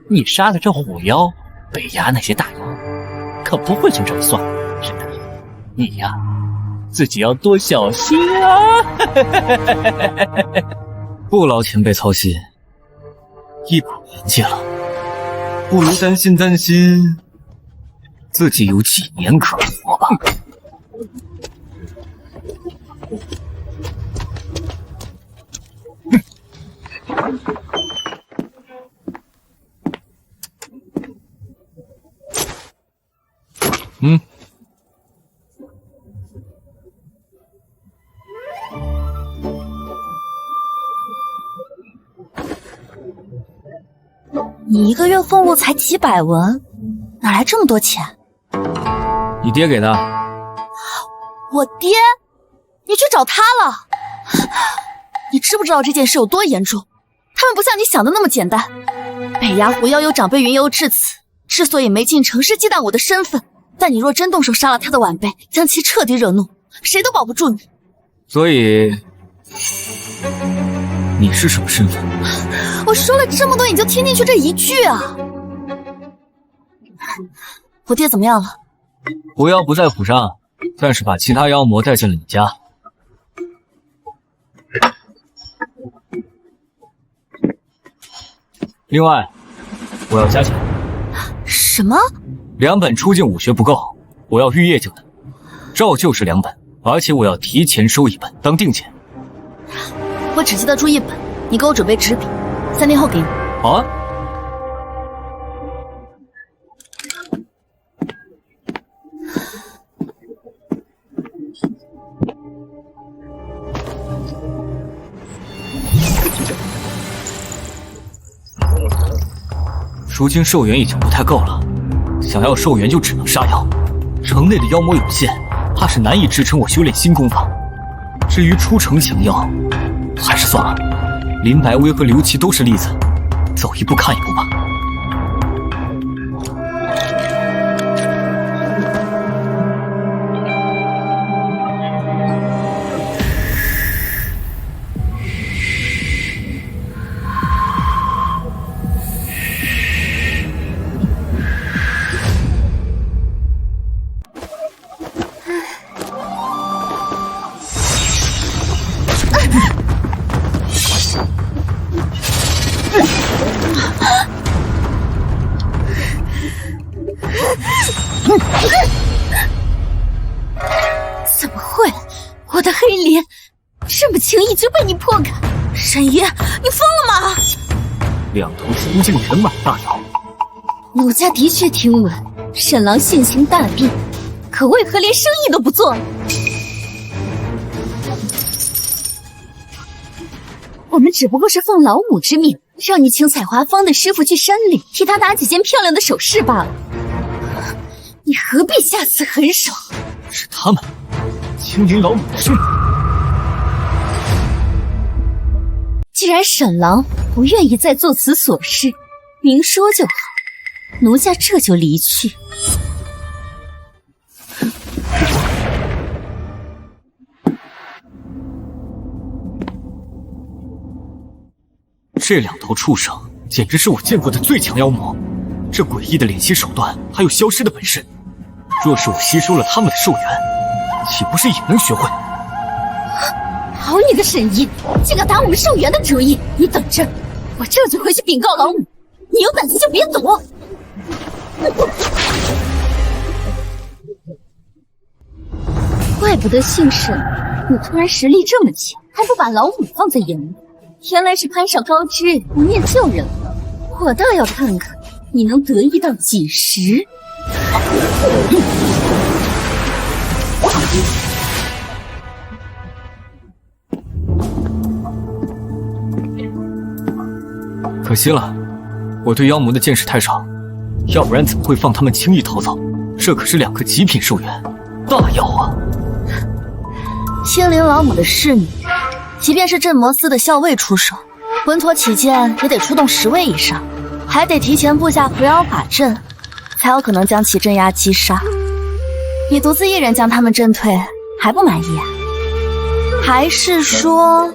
你杀了这虎妖，北衙那些大妖可不会就这么算了。沈大人，你呀，自己要多小心啊！不劳前辈操心，一把年纪了，不如担心自己有几年可活吧。你一个月俸禄才几百文，哪来这么多钱？你爹给的。我爹？你去找他了？你知不知道这件事有多严重？他们不像你想的那么简单。北衙狐妖有长辈云游至此，之所以没进城，是忌惮我的身份。但你若真动手杀了他的晚辈，将其彻底惹怒，谁都保不住你。所以，你是什么身份？我说了这么多，你就听进去这一句啊？我爹怎么样了？狐妖不在府上，但是把其他妖魔带进了你家。另外，我要加钱。什么？2本出境武学不够，我要玉液境的，照旧是2本，而且我要提前收1本当定钱。我只记得住1本，你给我准备纸笔，3天后给你。好啊。如今寿元已经不太够了，想要寿元就只能杀妖。城内的妖魔有限，怕是难以支撑我修炼新功法。至于出城降妖，还是算了。林白薇和刘琦都是例子，走一步看一步吧。怎么会？我的黑莲这么轻易就被你破开？沈爷，你疯了吗？2头出境人马大妖，奴家的确听闻沈郎性情大变，可为何连生意都不做了？我们只不过是奉老母之命，让你请采华坊的师傅去山里替他打几件漂亮的首饰罢了。你何必下此狠手？是他们青云老母的兄弟。既然沈郎不愿意再做此所事，明说就好，奴家这就离去。这2头畜生简直是我见过的最强妖魔，这诡异的脸型手段，还有消失的本事，若是我吸收了他们的寿元，岂不是也能学会？好你个沈一，竟敢打我们寿元的主意！你等着，我这就回去禀告老母。你有胆子就别躲！怪不得姓沈，你突然实力这么强，还不把老母放在眼里。原来是攀上高枝不念旧人了。我倒要看看你能得意到几时。可惜了，我对妖魔的见识太少，要不然怎么会放他们轻易逃走？这可是2个极品寿元，大妖啊！青灵老母的侍女，即便是镇魔司的校尉出手，稳妥起见也得出动10位以上，还得提前布下回妖法阵，才有可能将其镇压击杀。你独自一人将他们震退，还不满意啊？还是说，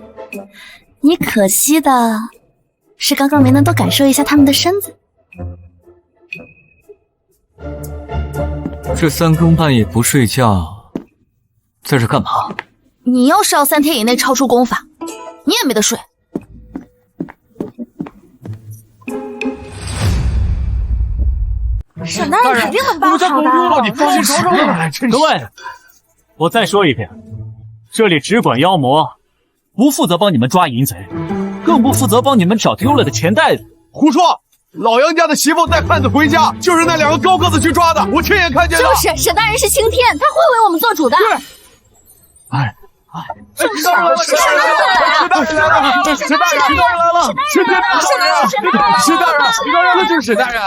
你可惜的是刚刚没能多感受一下他们的身子？这3更半夜不睡觉，在这干嘛？你要是要3天以内超出功法，你也没得睡。沈大人肯定能办好的。你放心瞅瞅吧。各位，我再说一遍，这里只管妖魔，不负责帮你们抓淫贼，更不负责帮你们找丢了的钱袋子。胡说！老杨家的媳妇带汉子回家，就是那2个高个子去抓的，我亲眼看见的。就是沈大人是青天，他会为我们做主的。哎，沈大人来了！沈大人来了！沈大人来了！沈大人，这就是沈大人。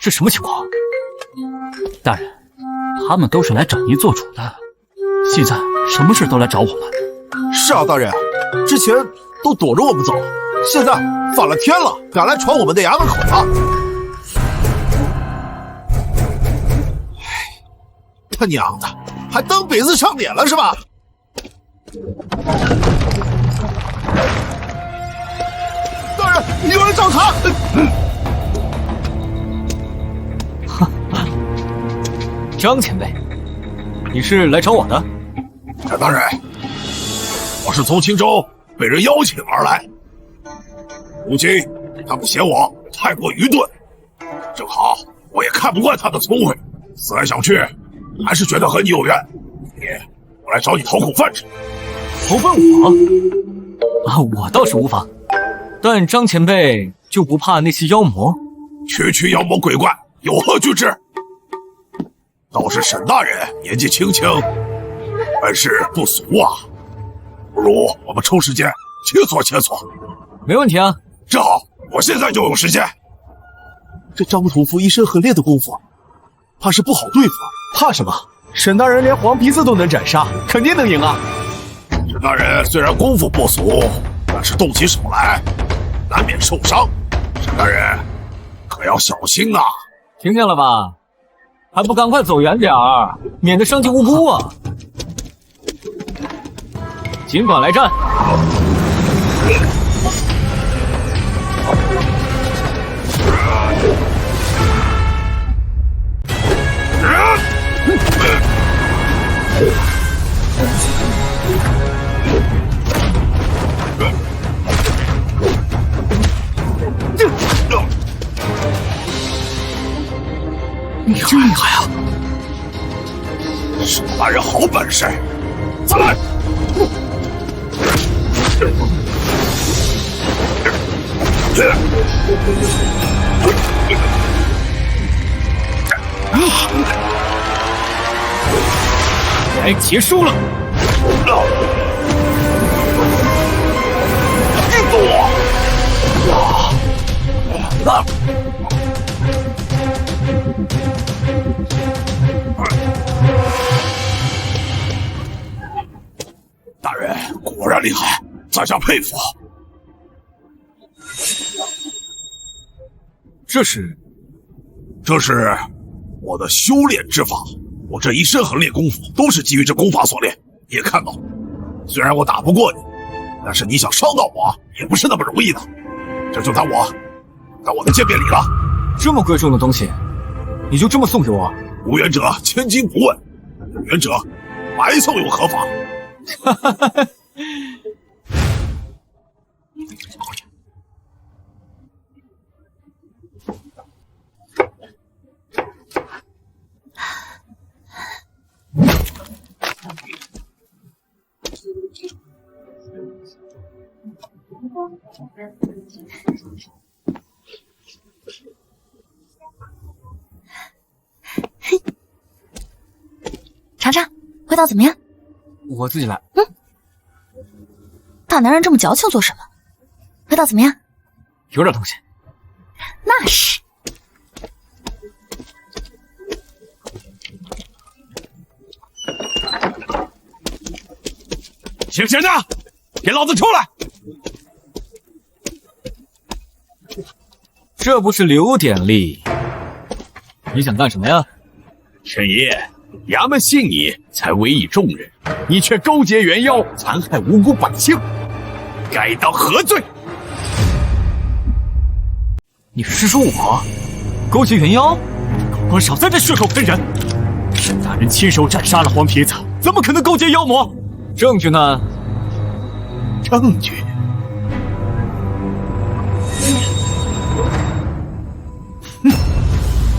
这什么情况？大人，他们都是来找您做主的，现在什么事都来找我们。是啊，大人，之前都躲着我们走，现在反了天了，敢来闯我们的衙门口子。他娘的，还蹬鼻子上脸了是吧？大人，有人找茬！张前辈，你是来找我的？沈大人，我是从青州被人邀请而来，如今他们嫌我太过愚钝，正好我也看不惯他的聪慧，思来想去，还是觉得和你有缘，我来找你讨口饭吃。投奔我？啊，我倒是无妨，但张前辈就不怕那些妖魔？区妖魔鬼怪，有何惧之？倒是沈大人年纪轻轻，本事不俗啊，不如我们抽时间切磋切磋。没问题啊，正好，我现在就有时间。这张屠夫一身狠烈的功夫，怕是不好对付。怕什么？沈大人连黄皮子都能斩杀，肯定能赢啊！沈大人虽然功夫不俗，但是动起手来难免受伤。沈大人可要小心啊！听见了吧？还不赶快走远点儿，免得伤及无辜啊！尽管来战！你这么厉害啊！沈大人好本事，再来！该结束了。记住我！大人果然厉害，在下佩服。这是我的修炼之法，我这一身横练功夫都是基于这功法所练。你也看到，虽然我打不过你，但是你想伤到我也不是那么容易的。这就当我的见面礼了。这么贵重的东西，你就这么送给我？无缘者千金不问，有缘者白送又何妨？哈哈哈哈。尝尝，味道怎么样？我自己来。大男人这么矫情做什么？味道怎么样？有点东西。那是。醒醒的，给老子出来！这不是留点力，你想干什么呀？沈爷，衙门信你才委以重任，你却勾结元妖，残害无辜百姓，该当何罪？你是说我勾结元妖？狗官少在这血口喷人！沈大人亲手斩杀了黄皮子，怎么可能勾结妖魔？证据呢？证据？哼，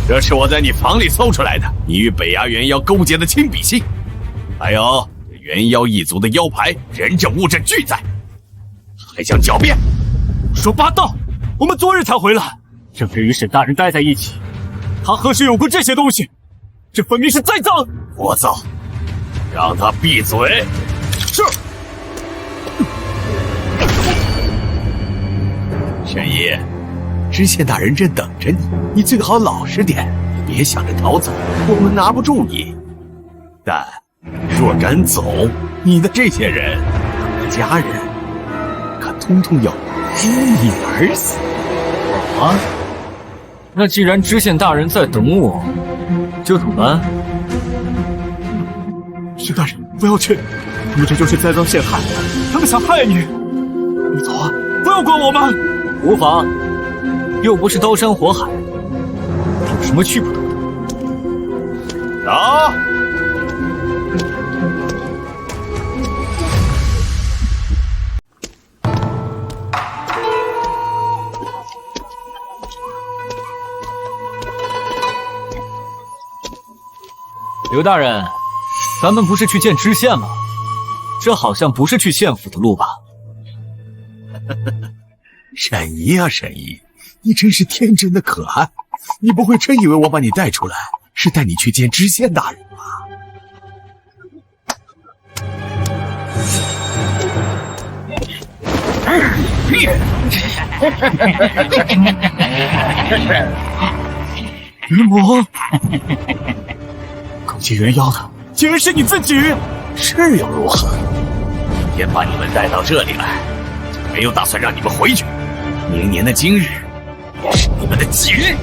这是我在你房里搜出来的，你与北衙元妖勾结的亲笔信，还有元妖一族的妖牌、人证物证俱在，还想狡辩？说八道！我们昨日才回来，正日与沈大人待在一起，他何时有过这些东西？这分明是栽赃！聒噪，让他闭嘴！是。沈爷，知县大人正等着你，你最好老实点，别想着逃走，我们拿不住你。但若敢走，你的这些人和家人，可通通要因你而死。啊？那既然知县大人在等我，就走吧。沈大人，不要去，他们这就是栽赃陷害，他们想害你。你走啊，不要管我们。无妨，又不是刀山火海，有什么去不得的？走。刘大人，咱们不是去见知县吗？这好像不是去县府的路吧？沈姨啊，沈姨，你真是天真的可爱。你不会真以为我把你带出来是带你去见知县大人吧？云魔，勾结元妖的竟然是你自己！是又如何？今天把你们带到这里来，就没有打算让你们回去。明年的今日也是你们的忌日。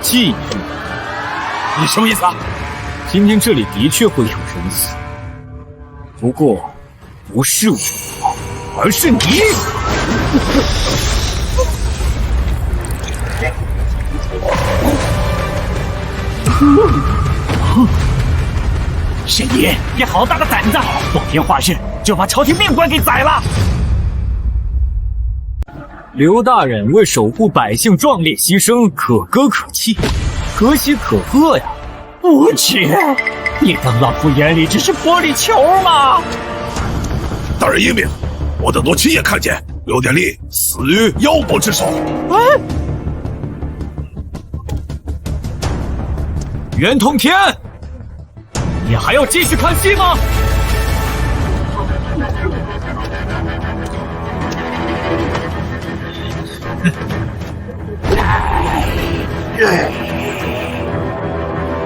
忌日？你什么意思啊？今天这里的确会有人死，不过不是我，而是你。沈爷，你好大的胆子！光天化日就把朝廷命官给宰了！刘大人为守护百姓壮烈牺牲，可歌可泣，可喜可贺呀！无耻！你当老夫眼里只是玻璃球吗？大人英明，我等都亲眼看见刘典力死于妖魔之手。袁通天，你还要继续看戏吗？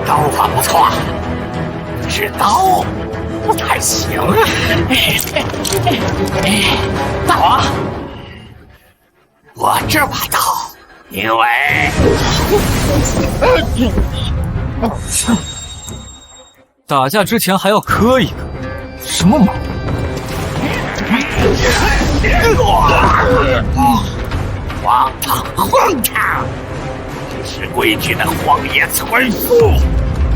刀法不错，是刀不太行。大王，我这把刀，因为打架之前还要磕一个，什么毛病？荒唐荒唐！这是规矩的荒野村妇。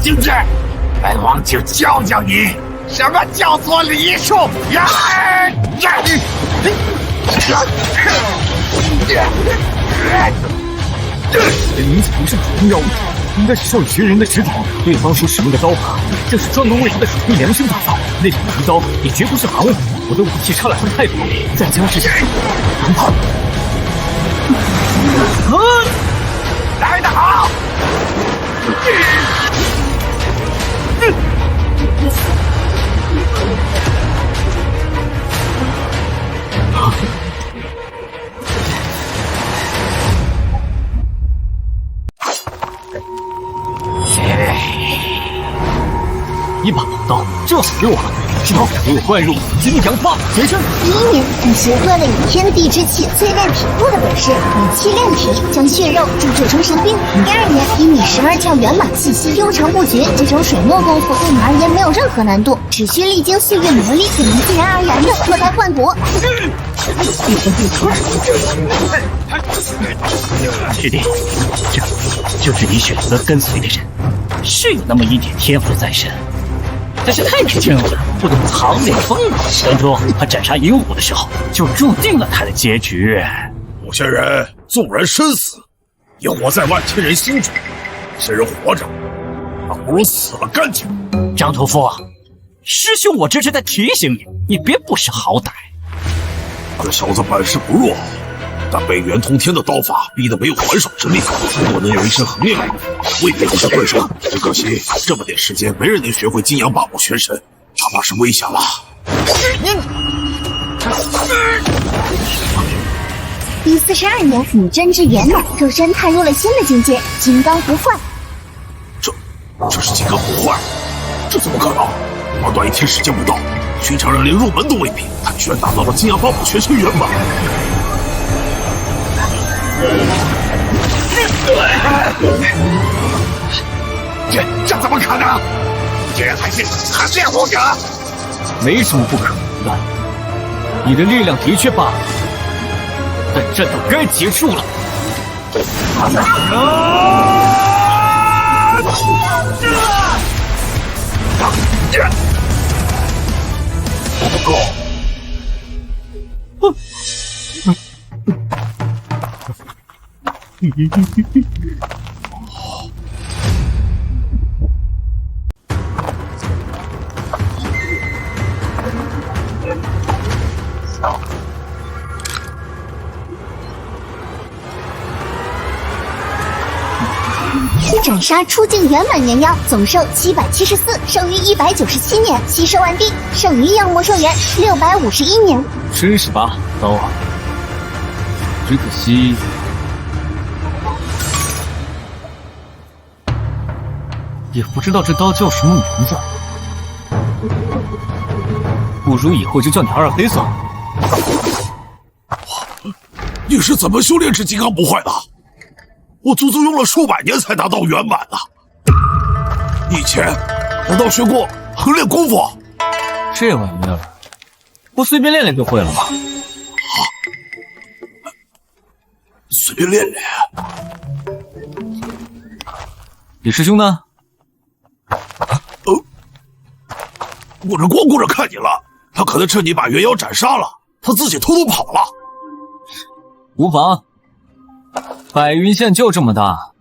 今日，本王就教教你什么叫做礼数。这名字不是普通妖物，应该是受了学人的指点。对方所使用的刀法，正是专门为他的属地量身打造。那种皮刀也绝不是行物。我的武器差了他太多，再加之龙炮。来得好！一把宝刀，这好用啊！这刀给我灌入阴阳八部全身。第1年，你学会了以天地之气淬炼体魄的本事，以气炼体，将血肉铸就成神兵。第2年，以你12跳圆马气息悠长不绝，这种水墨功夫对你而言没有任何难度，只需历经岁月磨砺，就能自然而然的脱胎换骨。师弟，这就是你选择跟随的人，是有那么一点天赋在身，但是太年轻了，不懂藏内风。当初他斩杀银虎的时候，就注定了他的结局。有些人纵然身死，也活在万千人心中；有些人活着，还不如死了干净。张屠夫，师兄我这是在提醒你，你别不识好歹。这小子本事不弱，但被袁通天的刀法逼得没有还手之力。如果能有一身横练功夫，未必有些对手。只可惜这么点时间，没人能学会金阳八部全身，哪怕是危险了。第42年，你真至圆满，肉身踏入了新的境界，金刚不坏。这是金刚不坏？这怎么可能？短短1天时间不到，寻常人连入门都未必，他居然达到了金阳八部全身圆满。这怎么可能？竟然还是练武者！没什么不可能的，你的力量的确罢了，但战斗该结束了。不够。斩杀出境圆满元妖，总寿774，生于197年，吸收完毕，生于阳魔兽元651年。真是把刀啊！只可惜，也不知道这刀叫什么名字。不如以后就叫你二黑算了。你是怎么修炼至金刚不坏的？我足足用了数百年才达到圆满呢。你以前难道学过横练功夫？这玩意儿，不随便练练就会了吗？随便练练。李师兄呢？我这光顾着看你了，他可能趁你把元妖斩杀了，他自己偷偷跑了。无妨。白云县就这么大，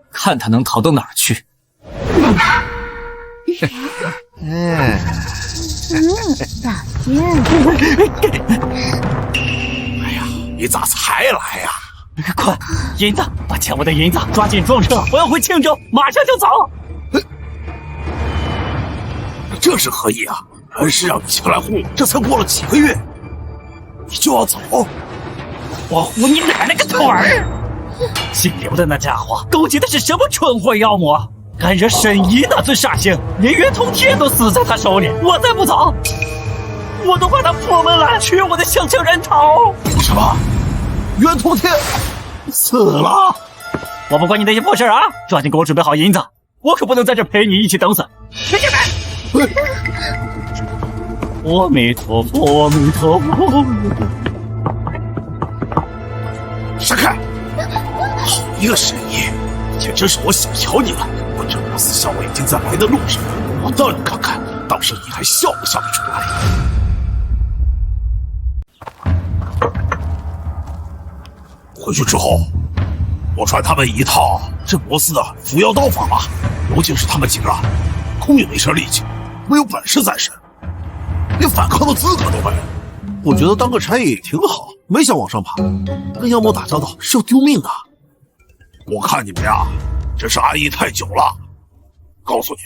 看他能逃到哪儿去。大仙，哎呀，你咋才来呀？快，银子，把欠我的银子抓紧装车，我要回庆州，马上就走。你这是何意啊？人事让你前来护，这才过了几个月，你就要走？我护你奶奶个腿儿！姓刘的那家伙勾结的是什么蠢货妖魔？敢惹沈怡那尊煞星，连袁通天都死在他手里。我再不走，我都把他破门来取我的香枪人头。什么？袁通天死了？我不管你那些破事啊！抓紧给我准备好银子，我可不能在这陪你一起等死。别进来！阿弥陀佛，阿弥陀佛。一个神医，简直是我小瞧你了。我这摩斯校尉已经在来的路上，我倒要看看，到时你还笑不笑得出来？回去之后，我传他们一套镇摩斯的伏妖刀法吧，尤其是他们几个，空有一身力气，没有本事在身，连反抗的资格都没有。我觉得当个差役挺好，没想往上爬，跟妖魔打交道是要丢命的。我看你们呀，真是安逸太久了。告诉你，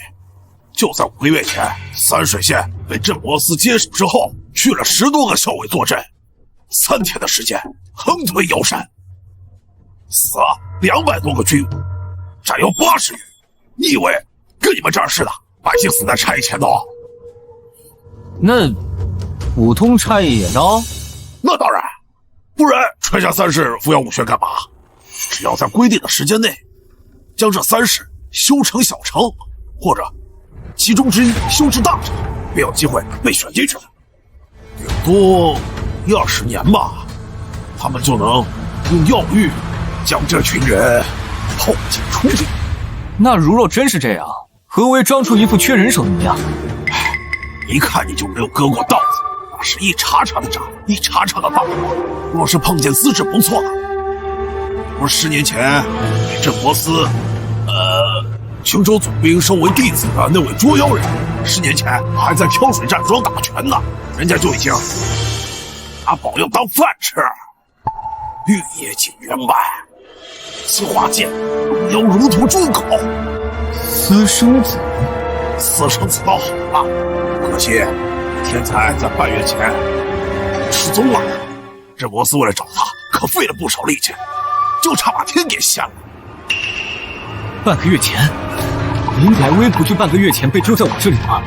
就在5个月前，三水县被镇摩斯接手之后，去了10多个校尉坐镇，3天的时间横推瑶山，死了200多个军伍，斩妖80余。你以为跟你们这儿似的，百姓死在差役前头？那普通差役也刀？那当然，不然传下3式伏妖武学干嘛？只要在规定的时间内，将这3式修成小成，或者其中之一修至大成，便有机会被选进去了。顶多1-20年吧，他们就能用药浴将这群人透进出进。那如若真是这样，何为装出一副缺人手的模样？一看你就没有割过稻子，那是一茬茬的长，一茬茬的大。若是碰见资质不错的，不是10年前被镇摩斯青州总兵收为弟子的那位捉妖人，10年前还在挑水站桩打拳呢，人家就已经拿宝药当饭吃。玉液尽圆满，此花剑妖如图诸口。私生子倒好了，可惜天才在半月前失踪了。镇摩斯为了找他，可费了不少力气，就差把天给掀了。半个月前，林改微不就半个月前被丢在我这里吗？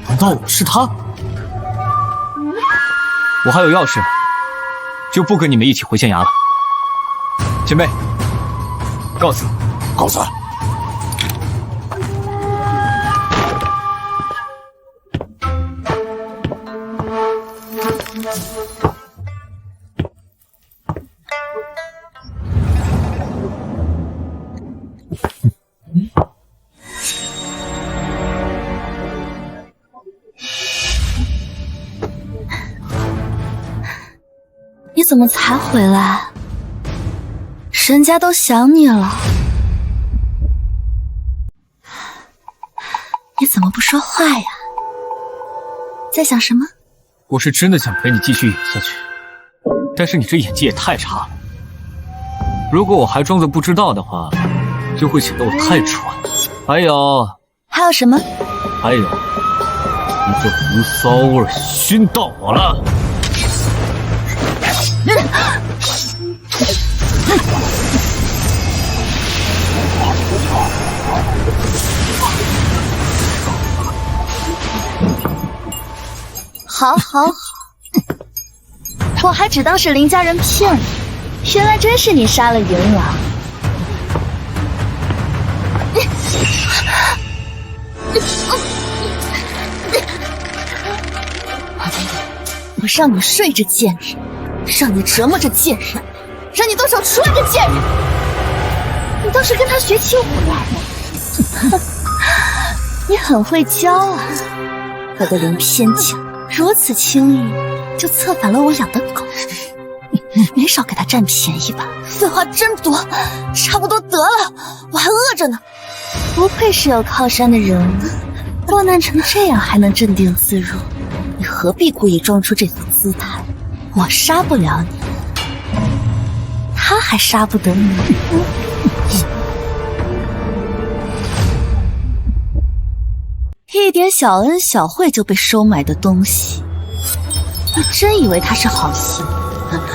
难道我是他？我还有要事，就不跟你们一起回县衙了。前辈，告辞。告辞。你怎么才回来？人家都想你了。你怎么不说话呀？在想什么？我是真的想陪你继续演下去，但是你这演技也太差了。如果我还装作不知道的话，就会显得我太蠢。还有什么？还有，你这胡骚味熏到我了。好，我还只当是林家人骗你，原来真是你杀了云王。我让你睡着贱人，让你折磨着贱人，让你动手戳着贱人，你倒是跟他学起武来。你很会教啊，我的林偏将如此轻易就策反了我养的狗，没少给他占便宜吧？废话真多，差不多得了，我还饿着呢。不愧是有靠山的人物，落难成这样还能镇定自若，你何必故意装出这副姿态？我杀不了你，他还杀不得你。一点小恩小惠就被收买的东西，你真以为他是好心？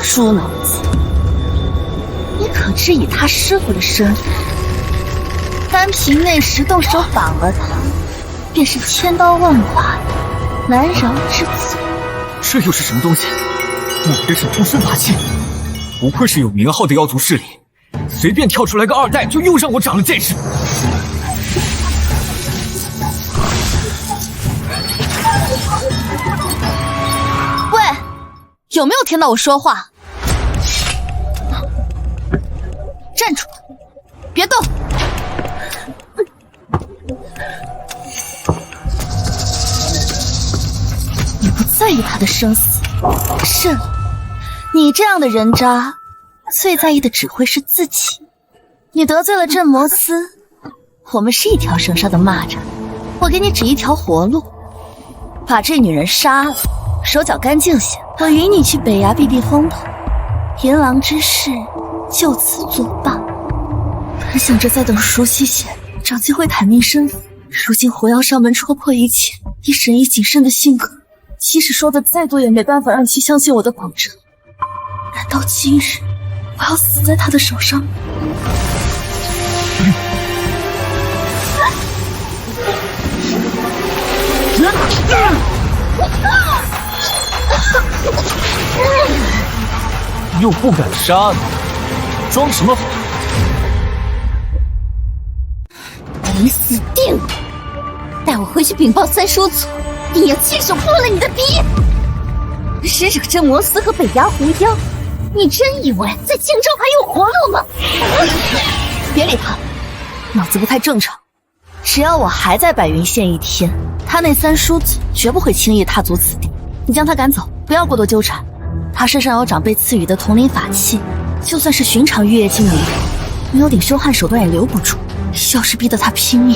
猪脑子！你可知以他师傅的身份，单凭那时动手绑了他，便是千刀万剐，难饶之罪。这又是什么东西？莫非是突生法器？不愧是有名号的妖族势力，随便跳出来个2代，就又让我长了见识。喂，有没有听到我说话？站住，别动！你不在意他的生死，是了，你这样的人渣，最在意的只会是自己。你得罪了镇摩斯，我们是一条绳上的蚂蚱，我给你指一条活路，把这女人杀了，手脚干净些，我允你去北崖避避风头，银狼之事就此作罢。本想着再等熟悉些，找机会坦明身份，如今狐妖上门戳破一切，以沈毅谨慎的性格，即使说的再多也没办法让其相信我的保证。难道今日我要死在他的手上？又不敢杀你，装什么疯？你死定了！带我回去禀报三叔祖，定要亲手剥了你的鼻！施惹镇摩斯和北崖狐妖，你真以为在荆州还有活路吗？别理他，脑子不太正常。只要我还在白云县一天，他那三叔子绝不会轻易踏足此地。你将他赶走，不要过多纠缠。他身上有长辈赐予的统领法器，就算是寻常玉液精灵，没有点凶悍手段也留不住。要是逼得他拼命，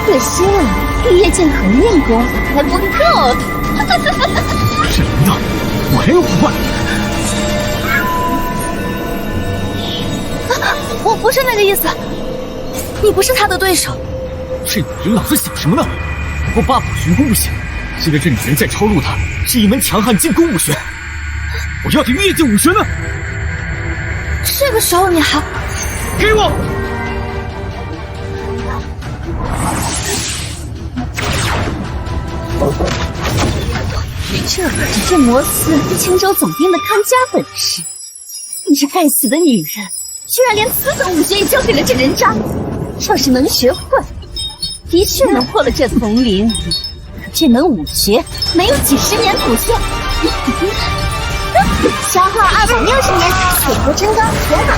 可惜了，玉液剑恒练功还不够。沈莹，我还有不惯。我不是那个意思，你不是他的对手。这女人老子想什么呢？不过八宝玄功不行，现在这女人再抄录她，是一门强悍进攻武学。我要的玉液劲武学呢？这个时候你还给我！这可是镇摩斯青州总兵的看家本事。你这该死的女人，居然连此等武学也交给了这人渣！要是能学会，的确能破了这丛林。可这门武学没有几10年补效，消耗260年，水国真罡全满。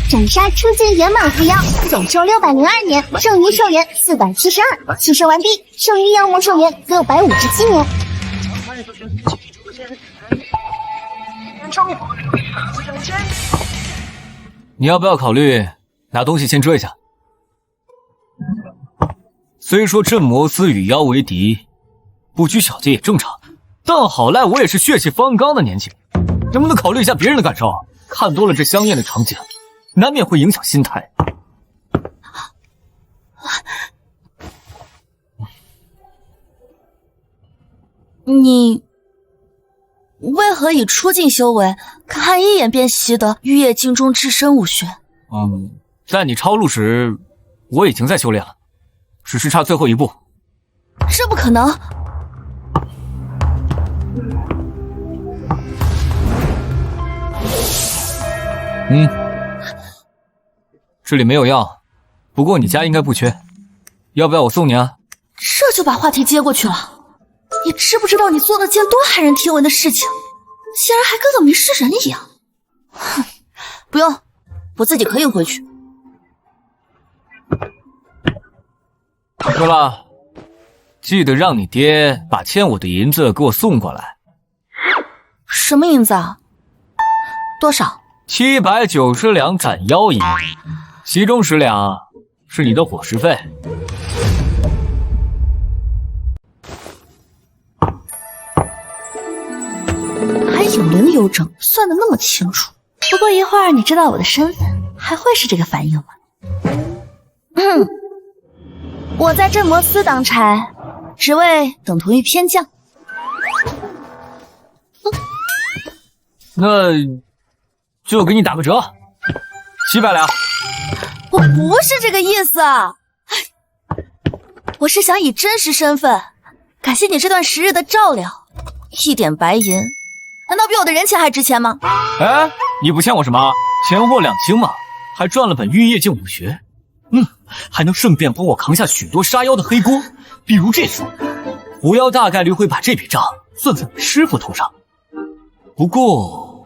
斩杀初阶圆满狐妖，总寿602年，剩余寿元472，牺牲完毕，剩余妖魔寿元657年。你要不要考虑拿东西先遮一下？虽说镇摩斯与妖为敌，不拘小节也正常，但好赖我也是血气方刚的年纪，能不能考虑一下别人的感受？看多了这香艳的场景，难免会影响心态。你为何以出境修为，看一眼便习得玉液镜中至深武学？在你抄录时，我已经在修炼了，只是差最后一步。这不可能！这里没有药，不过你家应该不缺，要不要我送你啊？这就把话题接过去了。你知不知道你做了件多骇人听闻的事情？竟然还跟个没事人一样。哼，不用，我自己可以回去。说了，记得让你爹把欠我的银子给我送过来。什么银子啊？多少？790两斩妖银，其中10两是你的伙食费。还有零有整，算得那么清楚。不过一会儿你知道我的身份，还会是这个反应吗？我在镇摩斯当差，职位等同于偏将。那就给你打个折，700两。我不是这个意思，我是想以真实身份感谢你这段时日的照料，一点白银，难道比我的人情还值钱吗？哎，你不欠我什么？钱货2清嘛，还赚了本玉液剑武学。还能顺便帮我扛下许多杀妖的黑锅，比如这次，狐妖大概率会把这笔账算在你师傅头上。不过，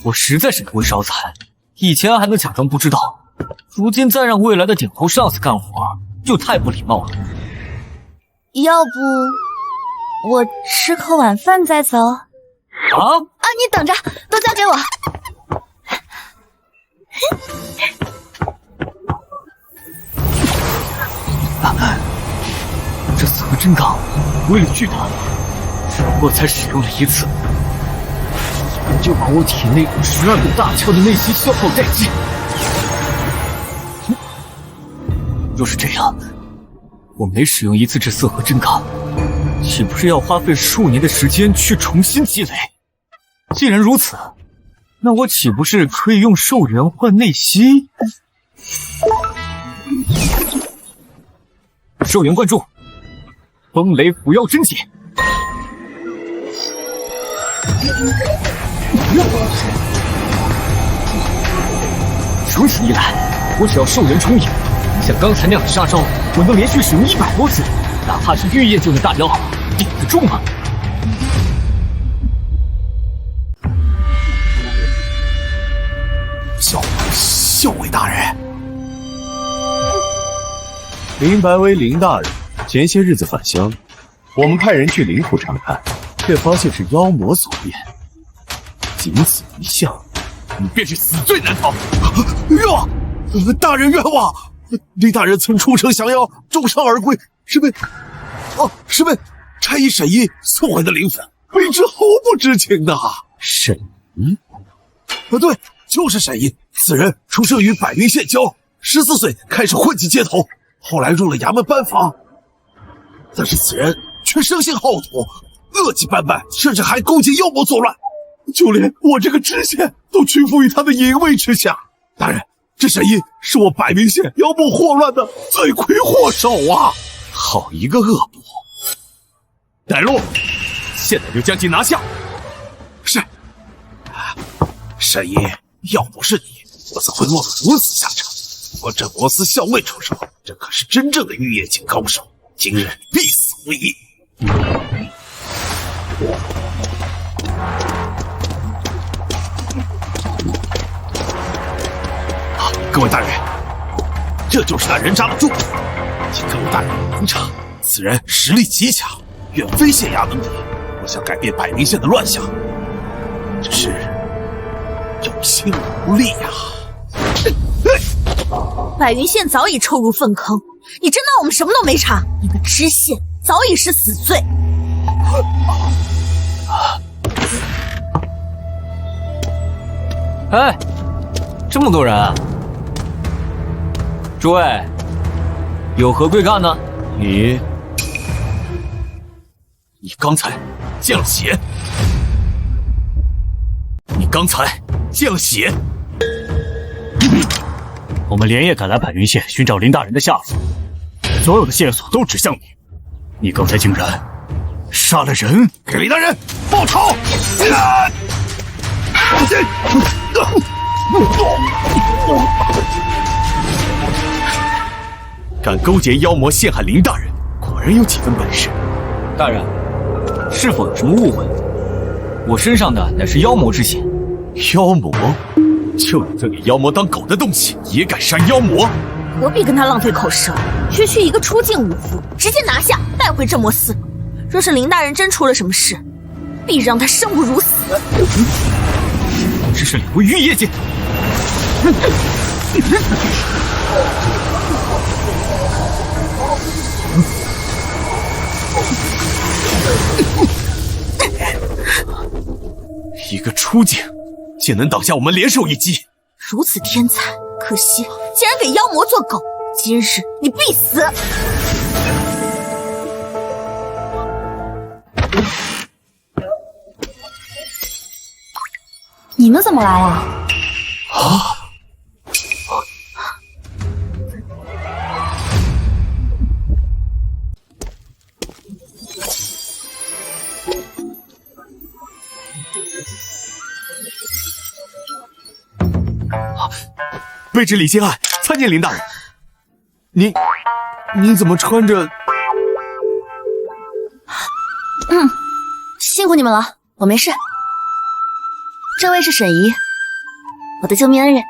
我实在是不会烧菜，以前还能假装不知道，如今再让未来的顶头上司干活，就太不礼貌了。要不我吃口晚饭再走？你等着，都交给我。这四合真罡威力巨大，只不过才使用了1次，就把我体内12个大窍的内息消耗殆尽。若是这样，我每使用1次这四合真罡，岂不是要花费数年的时间去重新积累？既然如此，那我岂不是可以用兽元换内息？兽元灌注，风雷伏妖真解。如此一来，我只要兽元充盈，像刚才那样的杀招，我能连续使用100多次，哪怕是玉液境的大妖，顶得住吗？校尉大人，林白薇林大人前些日子返乡，我们派人去灵府查看，却发现是妖魔所变，仅此一项，你便是死罪难逃。哟，大人冤枉！林大人曾出城降妖，重伤而归，是被差役沈一送回的灵府，为之毫不知情的。沈一？对，就是沈一。此人出生于百云县郊，14岁开始混迹街头，后来入了衙门班房。但是此人却生性好赌，恶迹斑斑，甚至还勾结妖魔作乱，就连我这个知县都屈服于他的淫威之下。大人，这沈一是我百云县妖魔祸乱的罪魁祸首啊！好一个恶魔！带路，现在就将其拿下。是。沈一，要不是你，我怎会落得如此下场？我这摩斯校尉出手，这可是真正的玉液境高手，今日必死无疑。各位大人，这就是那人渣的住处，请各位大人明察，此人实力极强，远非县衙能敌。我想改变百灵县的乱象，只是有心无力呀。百云县早已臭入粪坑，你真当我们什么都没查？你个知县早已是死罪。哎，这么多人啊！诸位，有何贵干呢？你刚才见了血，你刚才见了血。我们连夜赶来百云县寻找林大人的下落，所有的线索都指向你。你刚才竟然杀了人，给林大人报仇！敢勾结妖魔陷害林大人，果然有几分本事。大人，是否有什么误会？我身上的乃是妖魔之血。妖魔？就你这给妖魔当狗的东西，也敢杀妖魔？何必跟他浪费口舌？区区一个出境武夫，直接拿下，带回镇魔司。若是林大人真出了什么事，必让他生不如死。这是两位玉业界。一个出境竟能挡下我们联手一击，如此天才，可惜竟然给妖魔做狗。今日你必死！你们怎么来了？卑职李兴汉参见林大人。你怎么穿着？辛苦你们了，我没事。这位是沈怡，我的救命恩人。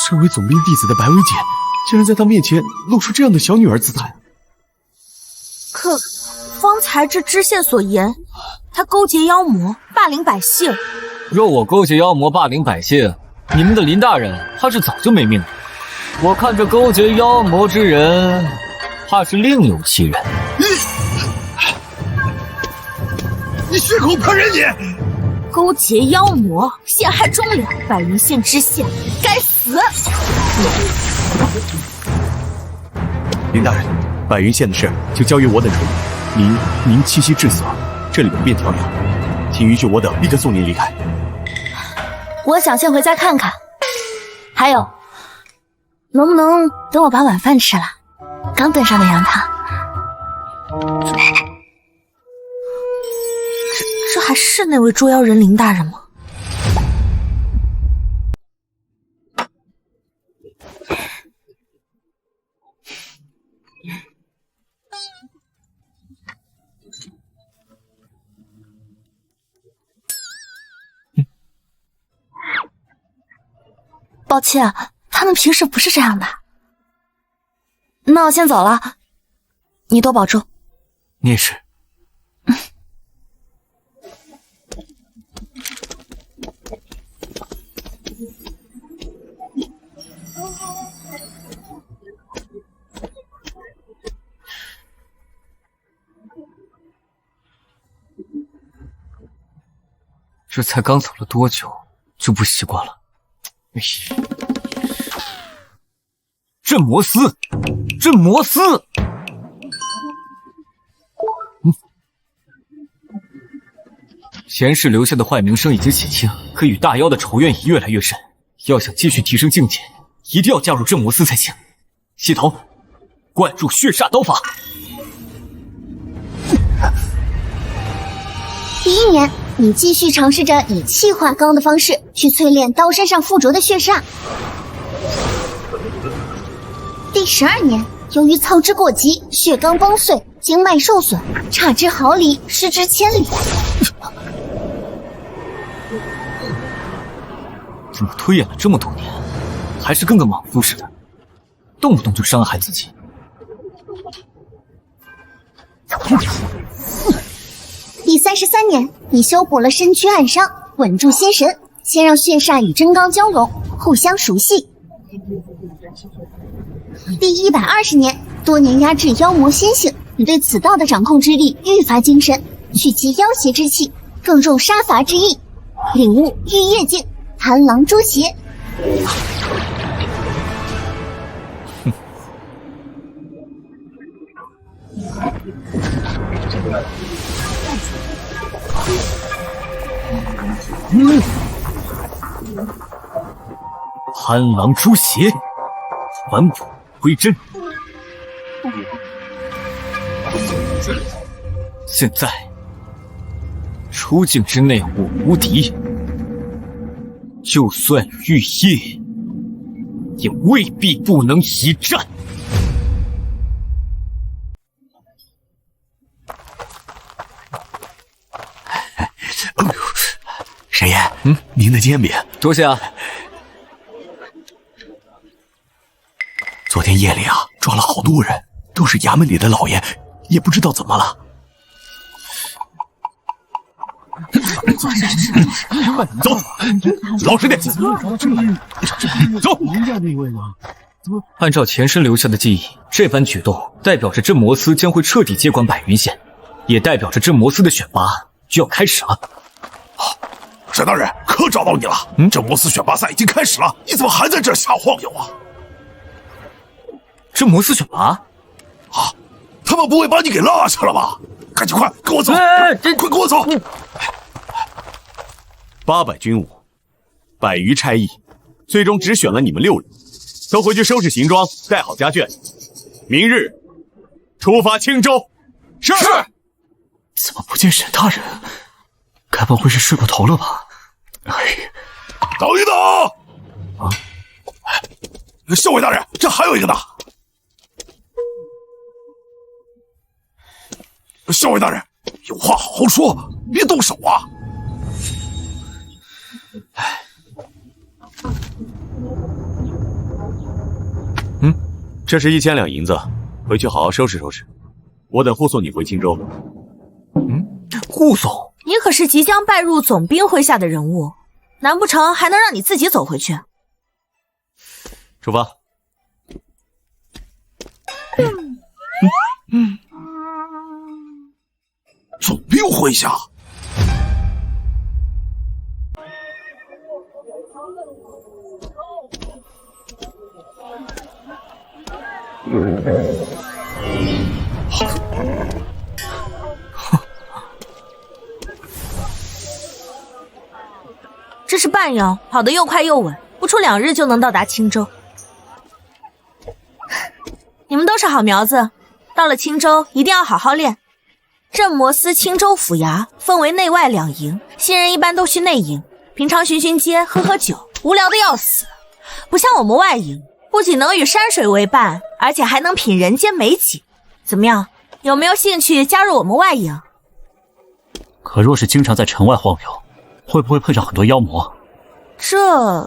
身为总兵弟子的白薇姐，竟然在他面前露出这样的小女儿姿态。可方才这知县所言，他勾结妖魔，霸凌百姓。若我勾结妖魔霸凌百姓，你们的林大人怕是早就没命了。我看这勾结妖魔之人，怕是另有其人。你血口喷人也！勾结妖魔，陷害忠良，百云县知县该死！林大人，百云县的事就交由我等处理。您七夕至死，这里不便调养，请允许我等立刻送您离开。我想先回家看看。还有，能不能等我把晚饭吃了？刚炖上的羊汤。这还是那位捉妖人林大人吗？抱歉，他们平时不是这样的。那我先走了，你多保重。你也是。这才刚走了多久，就不习惯了。镇魔司，镇魔司。前世留下的坏名声已经洗清，可与大妖的仇怨已越来越深。要想继续提升境界，一定要加入镇魔司才行。系统，灌注血煞刀法。第1年，你继续尝试着以气化膏的方式去淬炼刀身上附着的血煞。第12年，由于操之过急，血缸崩碎，经脉受损，差之毫厘，失之千里。怎么推演了这么多年，还是跟个莽夫似的，动不动就伤害自己。第33年，你修补了身躯暗伤，稳住心神，先让血煞与真罡交融，互相熟悉。第120年，多年压制妖魔心性，你对此道的掌控之力愈发精深，去其妖邪之气，更重杀伐之意，领悟玉液境、螳螂诛邪。螳螂诛邪，返璞归真。现在出境之内我无敌，就算玉液，也未必不能一战。沈爷，您的煎饼，多谢啊。昨天夜里啊，抓了好多人，都是衙门里的老爷，也不知道怎么了。走，老实点。走。按照前身留下的记忆，这番举动代表着镇魔司将会彻底接管百云县，也代表着镇魔司的选拔就要开始了。沈大人，可找到你了！镇魔司选拔赛已经开始了，你怎么还在这瞎晃悠啊？镇魔司选拔？啊！他们不会把你给落下了吧？赶紧快跟我走！快跟我走！800军伍，100余差役，最终只选了你们6人，都回去收拾行装，带好家眷，明日出发青州。是。怎么不见沈大人？该不会是睡过头了吧？等一等！校尉大人，这还有一个呢。校尉大人，有话好好说，别动手啊！这是1000两银子，回去好好收拾收拾。我等护送你回青州。护送？你可是即将拜入总兵麾下的人物，难不成还能让你自己走回去？出发。总兵麾下。这是半妖，跑得又快又稳，不出2日就能到达青州。你们都是好苗子，到了青州一定要好好练。镇魔司青州府衙分为内外2营，新人一般都去内营，平常巡街喝喝酒，无聊的要死。不像我们外营，不仅能与山水为伴，而且还能品人间美景。怎么样，有没有兴趣加入我们外营？可若是经常在城外晃悠，会不会碰上很多妖魔？这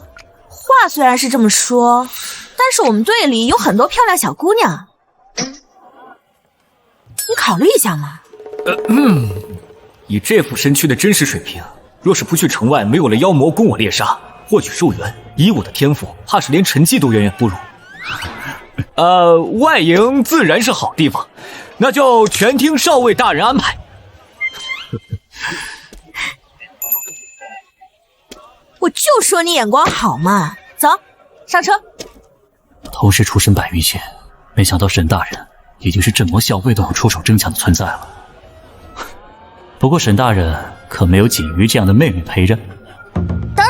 话虽然是这么说，但是我们队里有很多漂亮小姑娘，你考虑一下嘛。以这副身躯的真实水平，若是不去城外，没有了妖魔供我猎杀，获取寿元，以我的天赋，怕是连沉寂都远远不如。外营自然是好地方，那就全听少尉大人安排。我就说你眼光好嘛，走，上车。同是出身白云县，没想到沈大人已经是镇魔校尉都要出手争抢的存在了。不过沈大人可没有锦瑜这样的妹妹陪着。等等，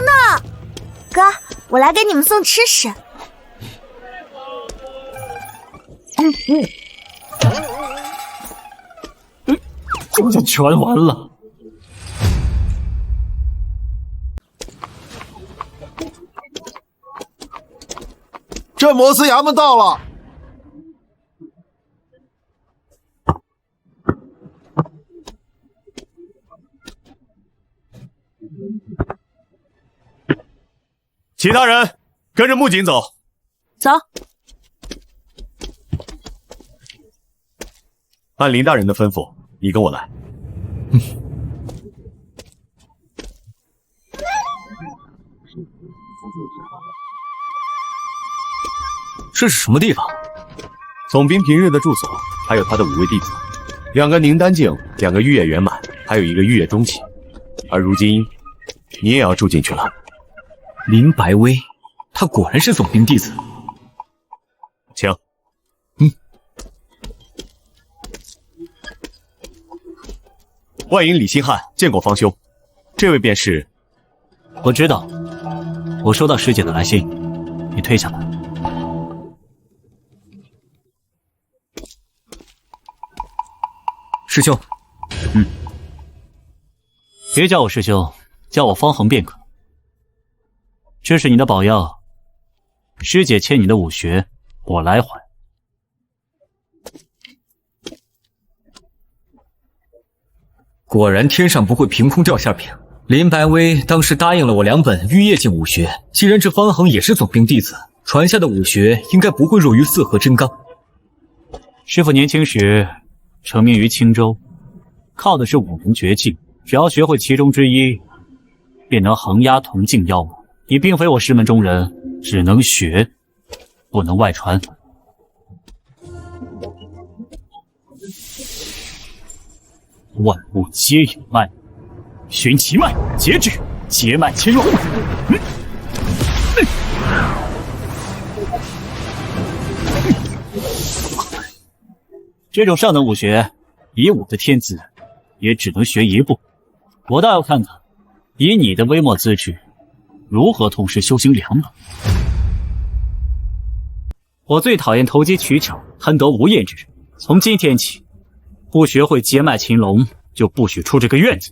哥，我来给你们送吃食。这就全完了。镇魔司衙门到了。其他人跟着穆景走。走。按林大人的吩咐，你跟我来。这是什么地方？总兵平日的住所，还有他的5位弟子，2个宁丹境，2个玉液圆满，还有1个玉液中期。而如今，你也要住进去了。林白薇，他果然是总兵弟子。请。外营李兴汉见过方兄，这位便是。我知道，我收到师姐的来信，你退下来。师兄。别叫我师兄，叫我方恒便可。这是你的宝药，师姐欠你的武学，我来还。果然天上不会凭空掉馅饼。林白薇当时答应了我2本玉液境武学，既然这方恒也是总兵弟子，传下的武学应该不会弱于4合真罡。师父年轻时成名于青州，靠的是5门绝技，只要学会其中之一，便能横压同境妖魔。你并非我师门中人，只能学，不能外传。万物皆有脉，寻其脉，截之，结脉牵龙。这种上等武学，以我的天资，也只能学1步。我倒要看看，以你的微末资质，如何同时修行2门。我最讨厌投机取巧、贪得无厌之人。从今天起，不学会结脉擒龙，就不许出这个院子。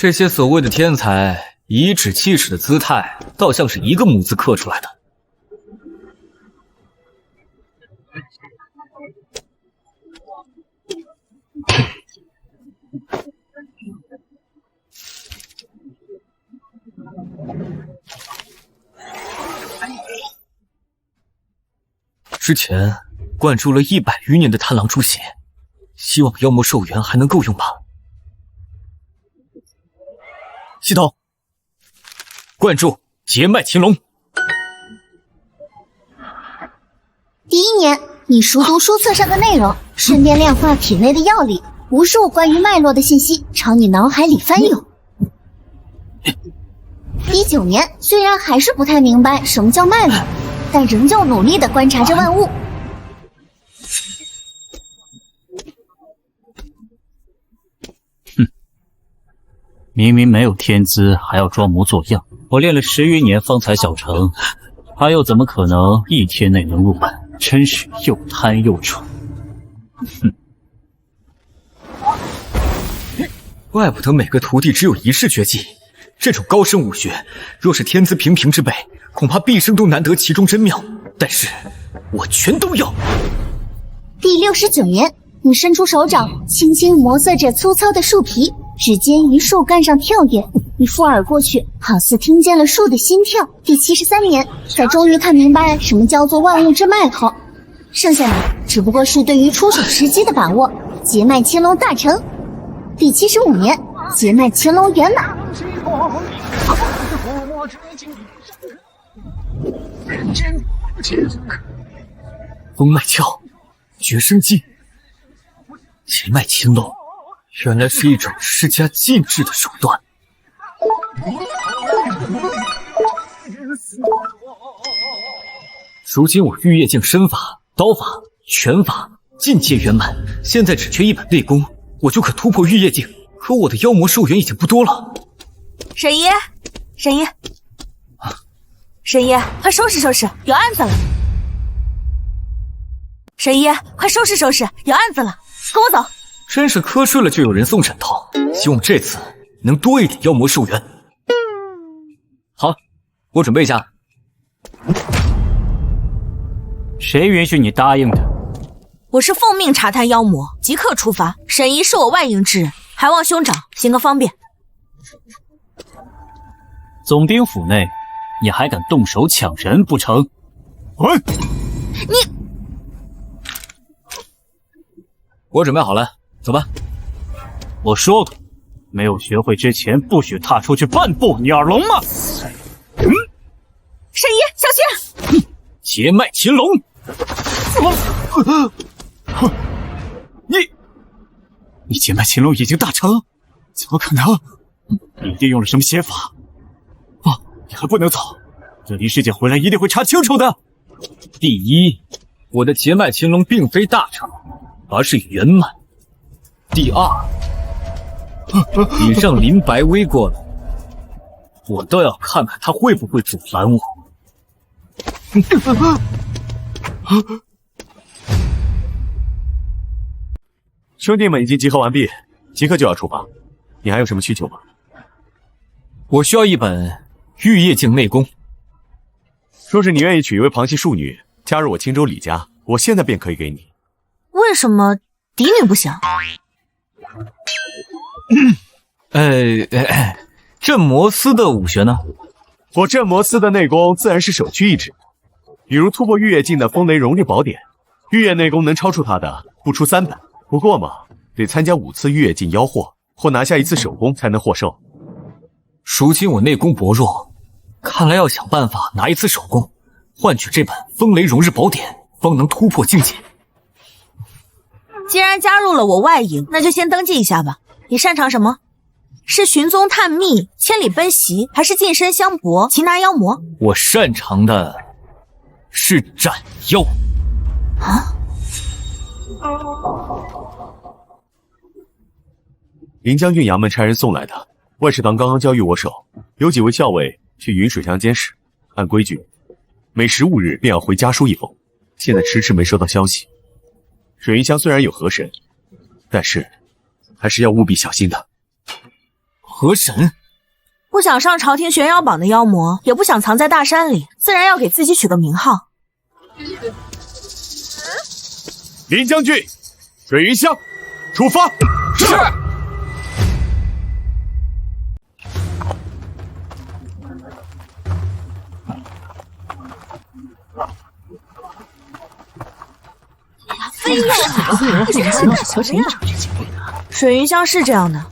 这些所谓的天才，颐指气使的姿态，倒像是一个木字刻出来的。之前灌注了100余年的贪狼出血，希望妖魔兽源还能够用吧。系统，灌注劫脉擒龙。第1年，你熟读书册上的内容，顺便炼化体内的药力，无数关于脉络的信息朝你脑海里翻涌。第9年，虽然还是不太明白什么叫脉络，但仍旧努力地观察着万物。明明没有天资，还要装模作样。我练了10余年方才小成，他又怎么可能1天内能入门？真是又贪又蠢。哼！怪不得每个徒弟只有1式绝技，这种高深武学，若是天资平平之辈，恐怕毕生都难得其中真妙。但是，我全都要。第69年，你伸出手掌，轻轻磨碎着粗糙的树皮，指尖于树干上跳跃，你附耳过去，好似听见了树的心跳。第73年，才终于看明白什么叫做万物之脉后，剩下的只不过是对于出手时机的把握。劫脉擒龙大成。第75年，劫脉擒龙圆满。风脉窍，绝生技，劫脉擒龙，原来是一种施加禁制的手段。如今我玉液境身法、刀法、拳法尽皆圆满，现在只缺一本内功，我就可突破玉液境。可我的妖魔兽源已经不多了。沈爷，沈爷，沈爷，快收拾收拾，有案子了！沈爷，快收拾收拾，有案子了，跟我走！真是瞌睡了就有人送枕头，希望这次能多一点妖魔兽源。好，我准备一下。谁允许你答应的？我是奉命查探妖魔，即刻出发。沈姨是我外应之人，还望兄长行个方便。总兵府内，你还敢动手抢人不成？滚！你，我准备好了，走吧。我说过，没有学会之前不许踏出去半步，你耳聋吗？沈姨，小心！劫脉擒龙！你劫脉擒龙已经大成，怎么可能？你一定用了什么邪法？不，你还不能走，这离世界回来一定会查清楚的。第一，我的劫脉擒龙并非大成，而是圆满。第二，你让林白薇过来，我倒要看看他会不会阻拦我。兄弟们已经集合完毕，即刻就要出发。你还有什么需求吗？我需要一本玉液境内功。若是你愿意娶一位旁系庶女，加入我青州李家，我现在便可以给你。为什么嫡女不行？镇魔司的武学呢？我镇魔司的内功自然是首屈一指，比如突破玉液境的风雷融日宝典，玉液内功能超出他的不出300。不过嘛，得参加5次玉液境妖获，或拿下1次首功才能获胜。如今我内功薄弱，看来要想办法拿1次首功，换取这本风雷融日宝典，方能突破境界。既然加入了我外营，那就先登记一下吧。你擅长什么？是寻踪探秘、千里奔袭，还是近身相搏、擒拿妖魔？我擅长的是斩妖。啊？林将军衙门差人送来的，外侍堂刚刚交于我手，有几位校尉去云水乡监视，按规矩，每15日便要回家书一封，现在迟迟没收到消息。水云乡虽然有河神，但是还是要务必小心的。河神。不想上朝廷玄妖榜的妖魔，也不想藏在大山里，自然要给自己取个名号。林将军，水云乡，出发。是。水云乡是这样的，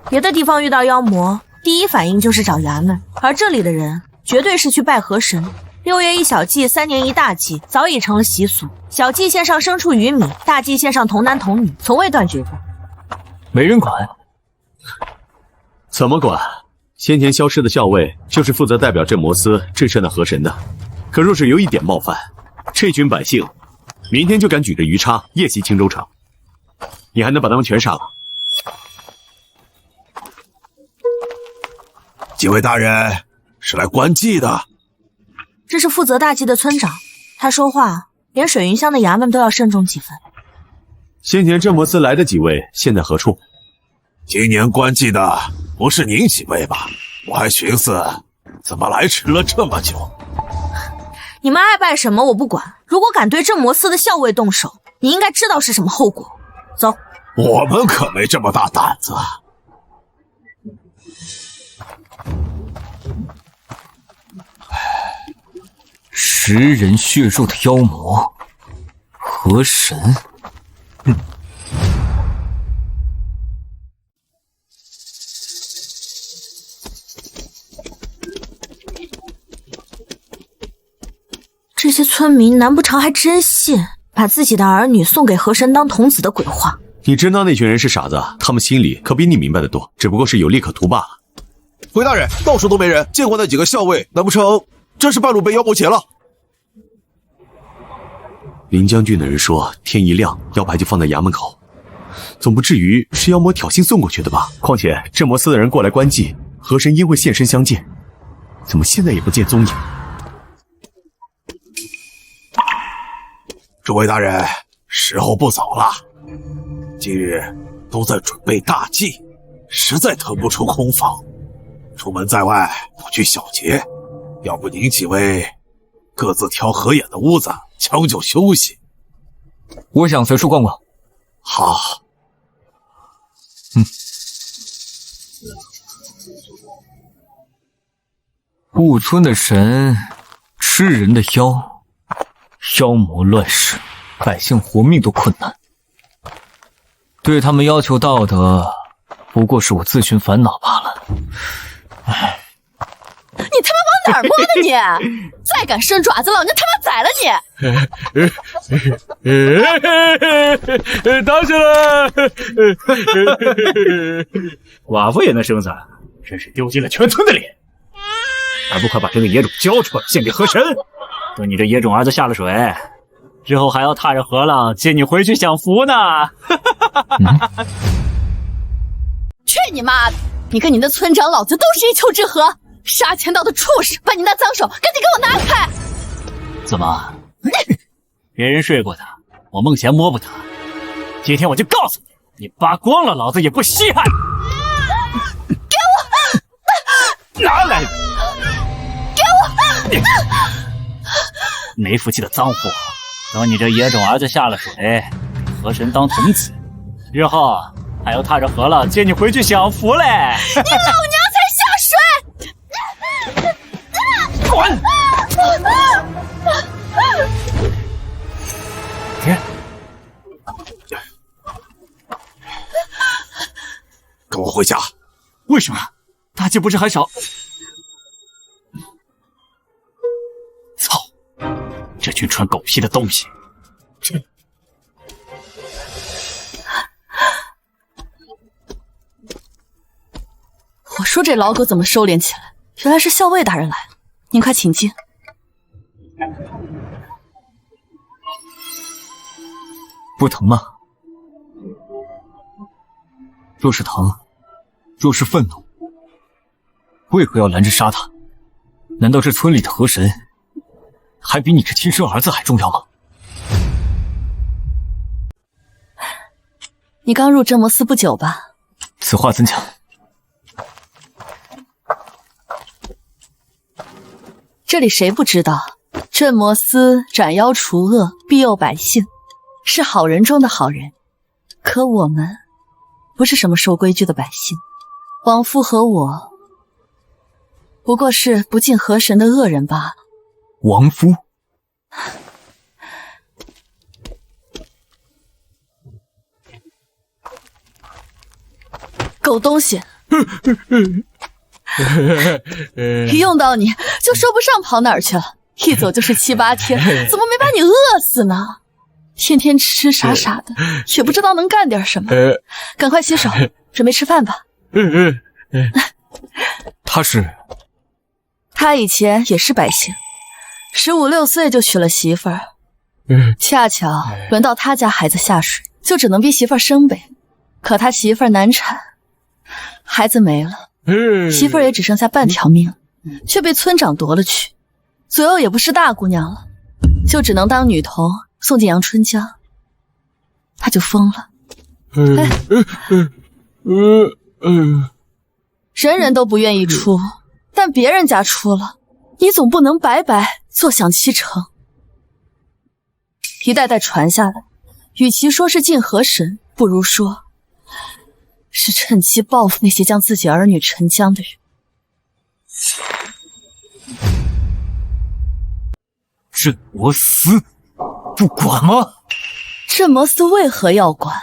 别的地方遇到妖魔，第一反应就是找衙门，而这里的人绝对是去拜河神。6月一小祭，3年一大祭，早已成了习俗。小祭献上牲畜鱼米，大祭献上童男童女，从未断绝过。没人管？怎么管？先前消失的校尉就是负责代表镇魔司震慑那河神的。可若是有一点冒犯，这群百姓明天就敢举着鱼叉夜袭青州城，你还能把他们全杀了？几位大人是来观祭的。这是负责大祭的村长，他说话连水云乡的衙门都要慎重几分。先前镇魔司来的几位现在何处？今年观祭的不是您几位吧？我还寻思怎么来迟了这么久。你们爱拜什么我不管，如果敢对镇魔司的校尉动手，你应该知道是什么后果。走。我们可没这么大胆子。食人血肉的妖魔，河神。这些村民难不成还真信把自己的儿女送给河神当童子的鬼话？你知道那群人是傻子，他们心里可比你明白的多，只不过是有利可图罢了。回大人，到处都没人见过那几个校尉，难不成真是半路被妖魔劫了？林将军的人说，天一亮腰牌就放在衙门口，总不至于是妖魔挑衅送过去的吧？况且镇魔司的人过来观祭，河神应会现身相见，怎么现在也不见踪影？诸位大人，时候不早了，今日都在准备大祭，实在腾不出空房。出门在外不拘小节，要不您几位各自挑合眼的屋子将就休息。我想随处逛逛。好。雾村的神，吃人的妖，妖魔乱世，百姓活命都困难。对他们要求道德，不过是我自寻烦恼罢了。唉，你他妈往哪儿摸的你？再敢伸爪子，老娘他妈宰了你！当心了！寡妇也能生崽，真是丢尽了全村的脸！还不快把这个野种交出来，献给河神！等你这野种儿子下了水之后，还要踏着河浪接你回去享福呢！去你妈的！你跟你那村长老子都是一丘之貉，杀强盗的畜生！把你那脏手赶紧给我拿开！怎么？别人睡过的，我梦闲摸不得。今天我就告诉你，你扒光了，老子也不稀罕。给我！拿来！给我！没福气的脏货！等你这野种儿子下了水，河神当童子，日后还要踏着河浪接你回去享福嘞！你老娘才下水！滚！跟我回家。为什么？大姐不是还少？操！这群穿狗屁的东西！我说这老狗怎么收敛起来？原来是校尉大人来了，您快请进。不疼吗？若是疼，若是愤怒，为何要拦着杀他？难道这村里的河神还比你这亲生儿子还重要吗？你刚入镇魔司不久吧？此话怎讲？这里谁不知道，镇魔司斩妖除恶，庇佑百姓，是好人中的好人。可我们不是什么守规矩的百姓，王夫和我不过是不敬河神的恶人罢了。王夫？狗东西！一用到你就说不上跑哪儿去了，一走就是7、8天，怎么没把你饿死呢？天天吃傻傻的，也不知道能干点什么。赶快洗手，准备吃饭吧。他以前也是百姓，15、16岁就娶了媳妇儿，恰巧轮到他家孩子下水，就只能逼媳妇儿生呗。可他媳妇儿难产，孩子没了，媳妇儿也只剩下半条命，却被村长夺了去，左右也不是大姑娘了，就只能当女童送进阳春江。他就疯了。人人都不愿意出，但别人家出了，你总不能白白坐享其成。一代代传下来，与其说是敬河神，不如说是趁机报复那些将自己儿女沉江的人。镇魔司不管吗？镇魔司为何要管？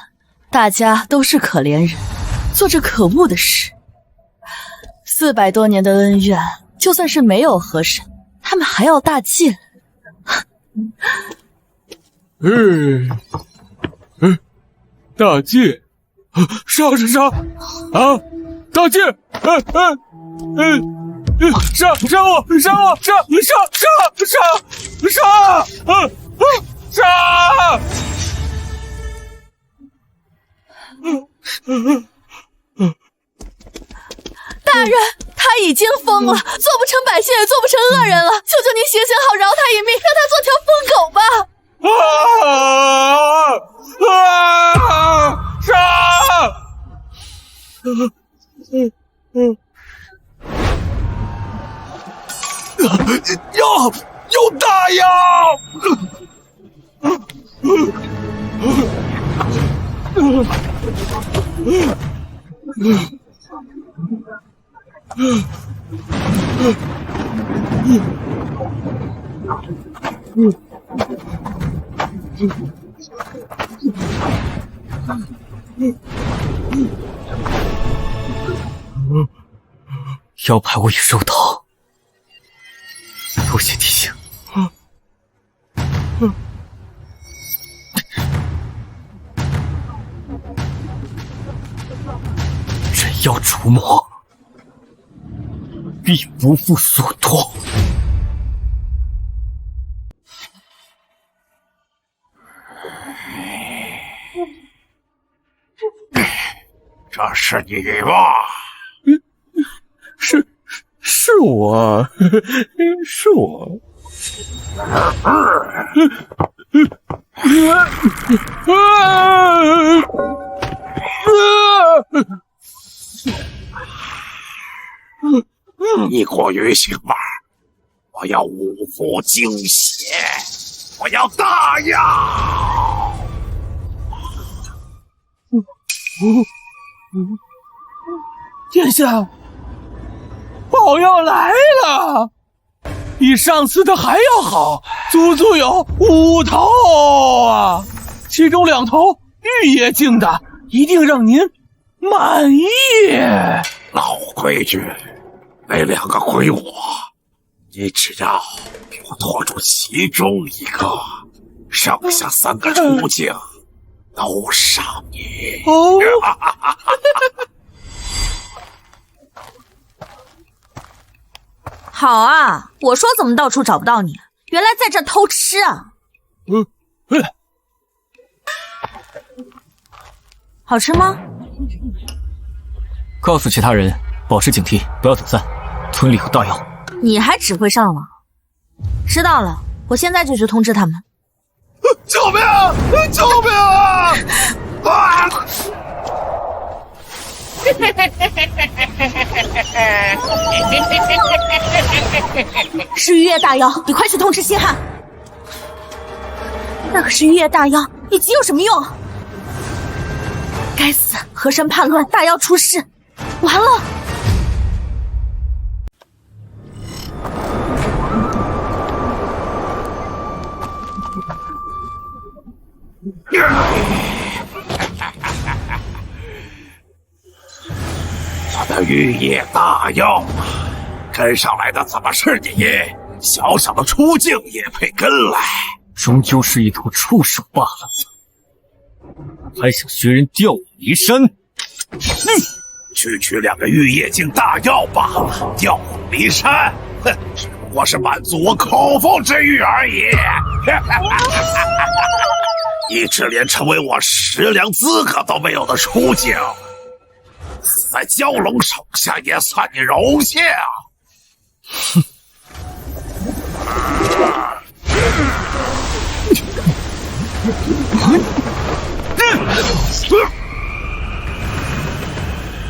大家都是可怜人，做着可恶的事。400多年的恩怨，就算是没有河神，他们还要大戒。大戒？杀啊！大戒！杀我！大人，他已经疯了，做不成百姓，也做不成恶人了。求求您行行好，饶他一命，让他做条疯狗吧！有大妖！妖牌我已收到，多谢提醒。斩妖除魔，必不负所托。这是你吗？是我，是我。你过于行吧，我要五福惊血，我要大药。殿下，宝药来了，比上次的还要好，足足有5头啊！其中2头玉液境的，一定让您满意。老规矩，那2个归我，你只要给我拖住其中1个，剩下3个出境都赏你。哦。好啊，我说怎么到处找不到你，原来在这偷吃啊！好吃吗？告诉其他人保持警惕，不要走散。村里有大妖。你还只会上网？知道了，我现在就去通知他们。救命啊！救命啊！啊！是玉叶大妖，你快去通知星汉。那可是玉叶大妖，你急有什么用？该死，河神叛乱，大妖出事，完了！我的玉叶大妖，跟上来的怎么是你？小小的出境也配跟来？终究是一头畜生罢了，还想学人调我离山？区区2个玉叶境大妖罢了，调我离山，哼，只不过是满足我口腹之欲而已。你只连成为我食粮资格都没有的出境，死在蛟龙手下也算你荣幸。哼！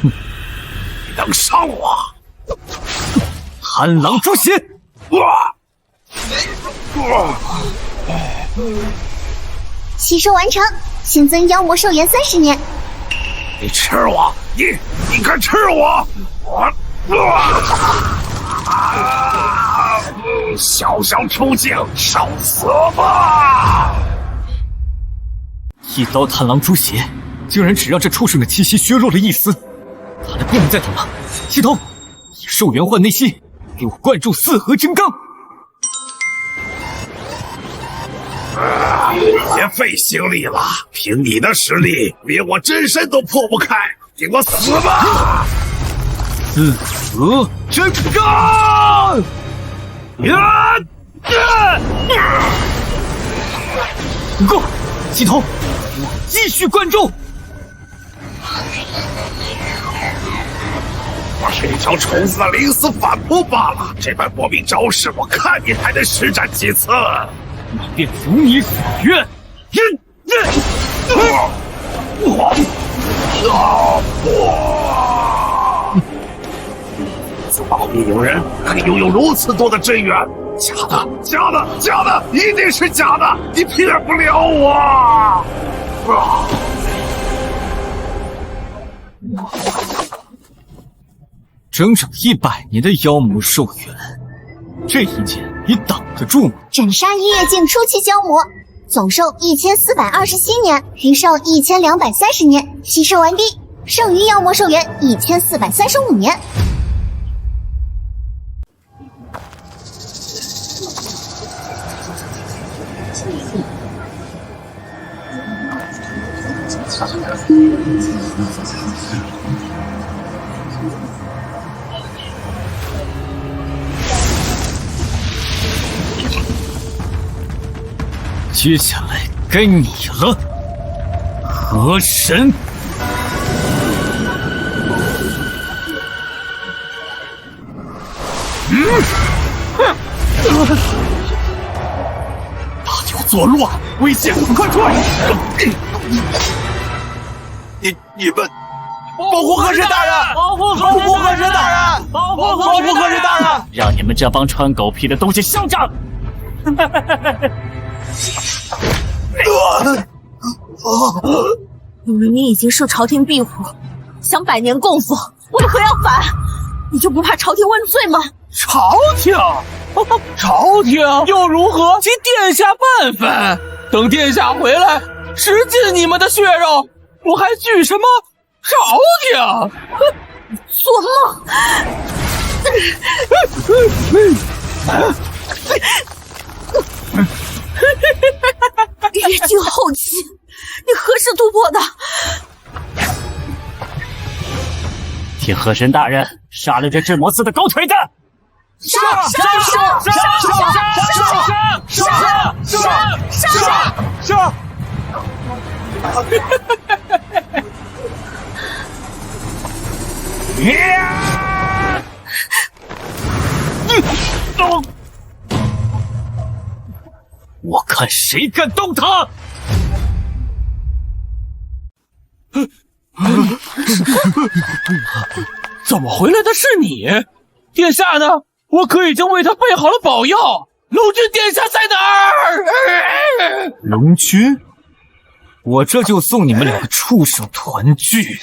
你能伤我？贪狼诛邪！吸收完成，新增妖魔寿元30年。你吃我！你敢吃我！小小出境，受死吧！一刀贪狼诛邪，竟然只让这畜生的气息削弱了一丝。他的不能再等了，系统，以寿元换内息，给我灌注4合真罡。别费心力了，凭你的实力，连我真身都破不开，给我死吧！4合真罡！不够，系统，我继续灌注。我是一条虫子的临死反扑罢了，这般搏命招式，我看你还能施展几次？那便如你所愿。怎么会有人可以拥有如此多的真元？假的，假的，假的，一定是假的！你骗不了我！整整100年的妖魔寿元，这一剑你挡得住吗？斩杀玉叶境初期蛟魔，总寿1427年，余寿1230年，吸收完毕，剩余妖魔寿元1435年。接下来该你了，河神。大酒作乱，危险！快退！你们保护河神大人！保护河神大人！保护河神大人！让你们这帮穿狗屁的东西嚣张！你明明已经受朝廷庇护，享百年供奉，为何要反？你就不怕朝廷问罪吗？朝廷？朝廷又如何？其殿下半分。等殿下回来，食尽你们的血肉，我还惧什么朝廷？做梦！越境后期，你何时突破的？替河神大人杀了这智魔寺的狗腿子！杀！我看谁敢动他！怎么回来的是你？殿下呢？我可已经为他备好了宝药。龙君殿下在哪儿？龙君，我这就送你们两个畜生团聚。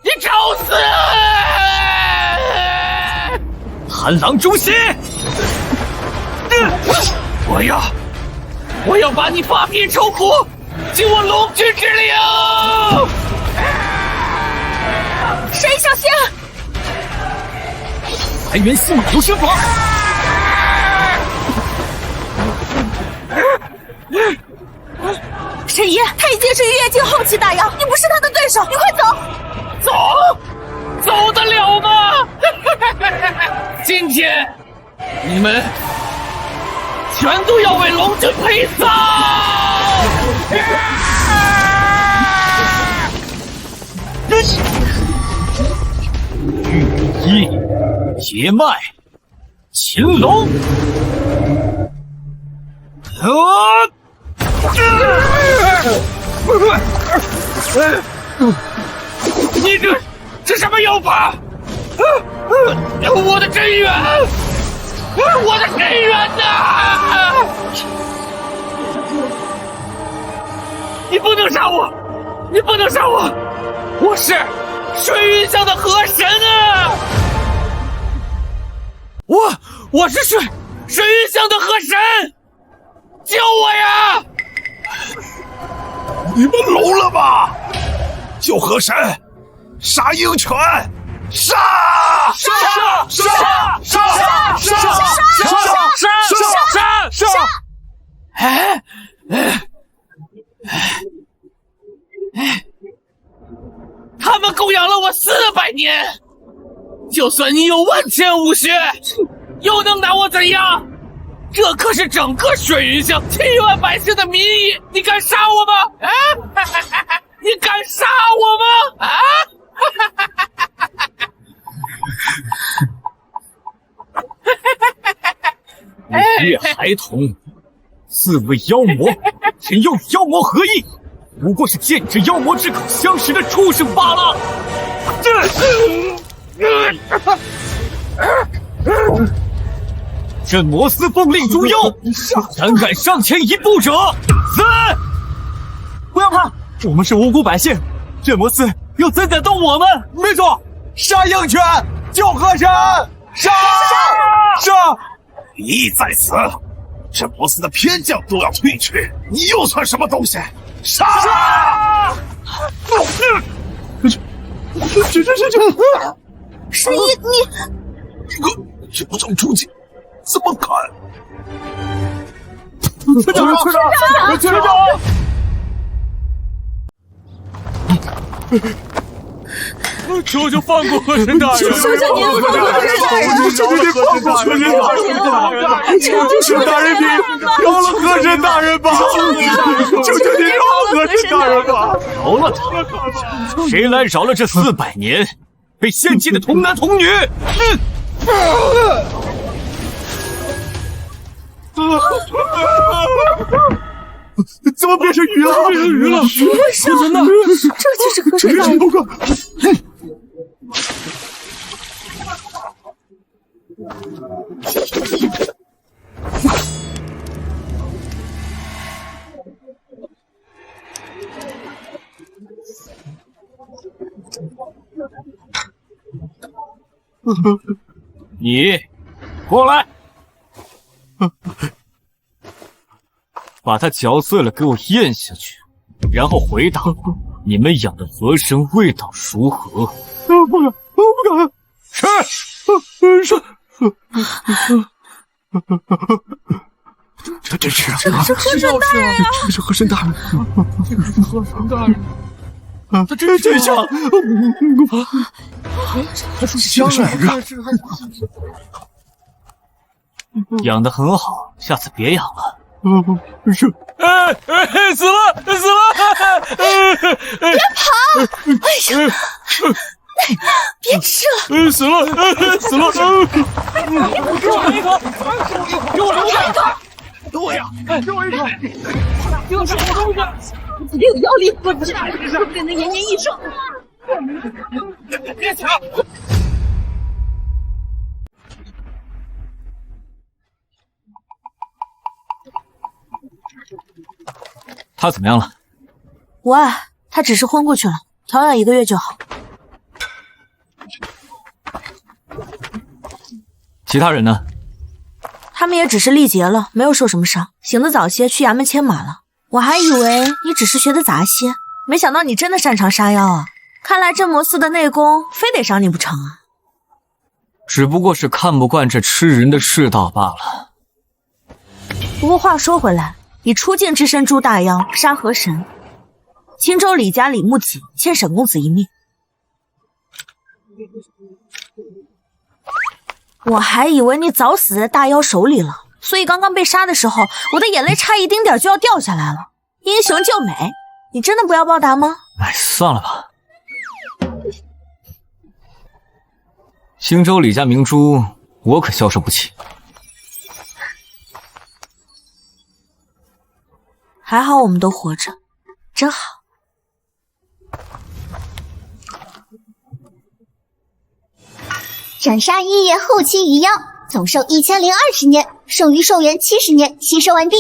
你找死！寒狼诛心！我要把你发皮抽骨，尽我龙君之灵！谁小心！还原信马流星法！沈爷，他已经是玉液境后期大妖，你不是他的对手，你快走！走得了吗？今天你们全都要为龙君陪葬！玉液结脉，擒龙。你这什么妖法？我的真元！我的真元呐！你不能杀我！你不能杀我！我是水云乡的河神啊！我是水云乡的河神！救我呀！你们聋了吗？救河神，杀鹰犬，杀！他们供养了我400年，就算你有万千武学，又能拿我怎样？这可是整个水云乡7万百姓的民意，你敢杀我吗？你敢杀我吗？你虐孩童，自卫妖魔，臣又与妖魔何异？不过是借你这妖魔之口相识的畜生罢了。镇魔司奉令诸妖，胆敢上前一步者，死！不要怕，我们是无辜百姓，镇魔司又怎敢动我们？没错，杀鹰犬，救河神，杀！利益在此，镇魔司的偏将都要退去，你又算什么东西？杀！沈一，这个九正出击，怎么敢？村长！求求放过河神大人！求求您放过河神大人！求求您放过河神大人！求求大人您饶了河神大人吧！求求您饶了河神大人吧！饶了他！谁来饶了这400年被献祭的童男童女？怎么变成鱼了？为什么呢？这就是河神大人！你过来，把它嚼碎了，给我咽下去，然后回答我，你们养的河神味道如何？不敢，吃！这是河神大人啊！这是河神大人，他真像，他是香人啊！养得很好，下次别养了。是，死了！别跑！哎呀，别吃了！死了！给我留下一个！给我呀！给我一个！给我什么东西？没有妖力，我这说不定能延年益寿。别抢！他怎么样了？无碍，他只是昏过去了，调养1个月就好。其他人呢？他们也只是力竭了，没有受什么伤，醒得早些，去衙门牵马了。我还以为你只是学得杂些，没想到你真的擅长杀妖啊！看来镇魔司的内功非得伤你不成啊！只不过是看不惯这吃人的世道罢了。不过话说回来，以出境之身诛大妖，杀河神，青州李家李牧锦欠沈公子一命。我还以为你早死在大妖手里了，所以刚刚被杀的时候，我的眼泪差一丁点就要掉下来了。英雄救美，你真的不要报答吗？哎，算了吧。青州李家明珠，我可消受不起。还好我们都活着，真好。斩杀一夜后期余妖，总寿1020年，剩余寿元70年，吸收完毕。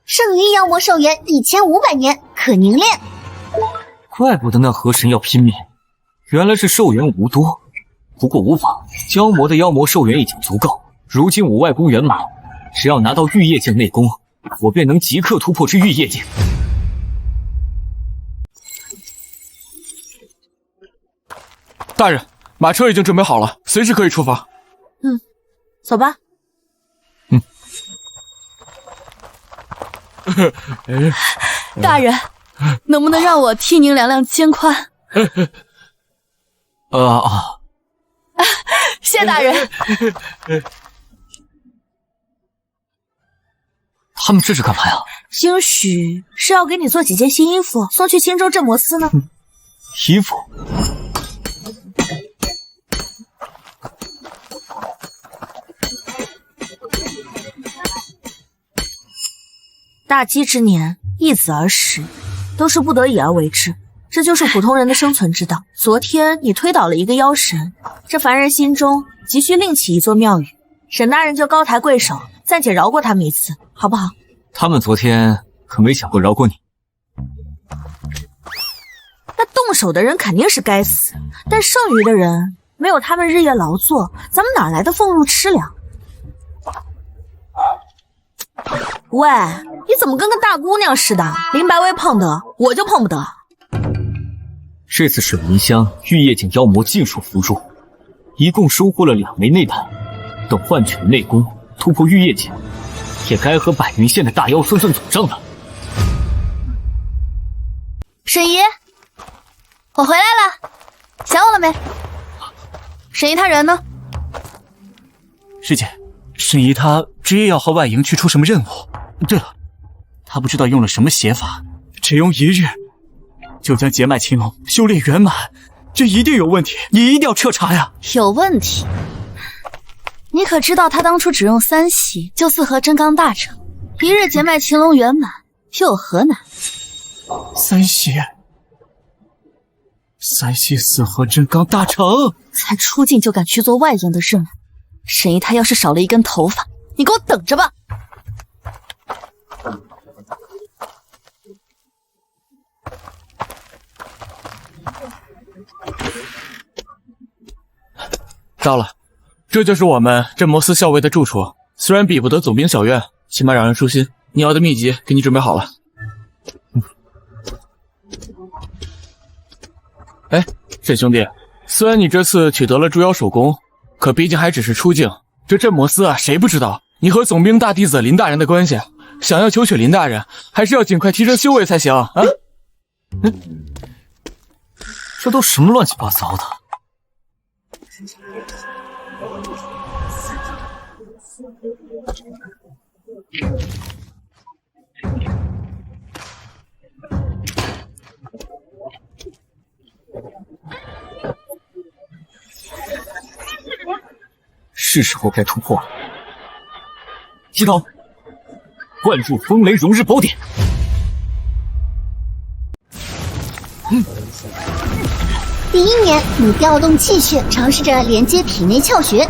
剩余妖魔寿元1500年，可凝练。怪不得那河神要拼命，原来是寿元无多。不过无妨，妖魔的妖魔寿元已经足够。如今我外功圆满，只要拿到玉液境内功，我便能即刻突破至玉液境。大人，马车已经准备好了，随时可以出发。走吧。大人，能不能让我替您量量肩宽？谢大人。他们这是干嘛呀？兴许是要给你做几件新衣服，送去青州镇魔司呢。衣服？大饥之年，易子而食，都是不得已而为之，这就是普通人的生存之道。昨天你推倒了一个妖神，这凡人心中急需另起一座庙宇，沈大人就高抬贵手，暂且饶过他们一次，好不好？他们昨天可没想过饶过你。那动手的人肯定是该死，但剩余的人没有他们日夜劳作，咱们哪来的俸禄吃粮？喂，你怎么跟个大姑娘似的？林白薇碰得，我就碰不得。这次水云乡玉液境妖魔尽数伏诛，一共收获了2枚内丹，等换取内功突破玉液境，也该和百云县的大妖算算总账了。沈姨，我回来了，想我了没？沈姨她人呢？师姐，沈姨她执意要和外营去出什么任务。对了，她不知道用了什么邪法，只用1日就将劫脉青龙修炼圆满，这一定有问题，你一定要彻查呀！有问题？你可知道他当初只用3息就4合真罡大成，1日劫脉青龙圆满，又有何难？3息4合真罡大成，才出境就敢去做外营的任务，沈姨她要是少了一根头发，你给我等着吧！到了，这就是我们镇魔司校尉的住处。虽然比不得总兵小院，起码让人舒心。你要的秘籍给你准备好了。哎，沈兄弟，虽然你这次取得了诛妖首功，可毕竟还只是出境。这镇魔司啊，谁不知道你和总兵大弟子林大人的关系？想要求取林大人，还是要尽快提升修为才行啊！这都什么乱七八糟的？是时候该突破了。系统，灌注风雷融日宝典。第1年，你调动气血，尝试着连接体内窍穴。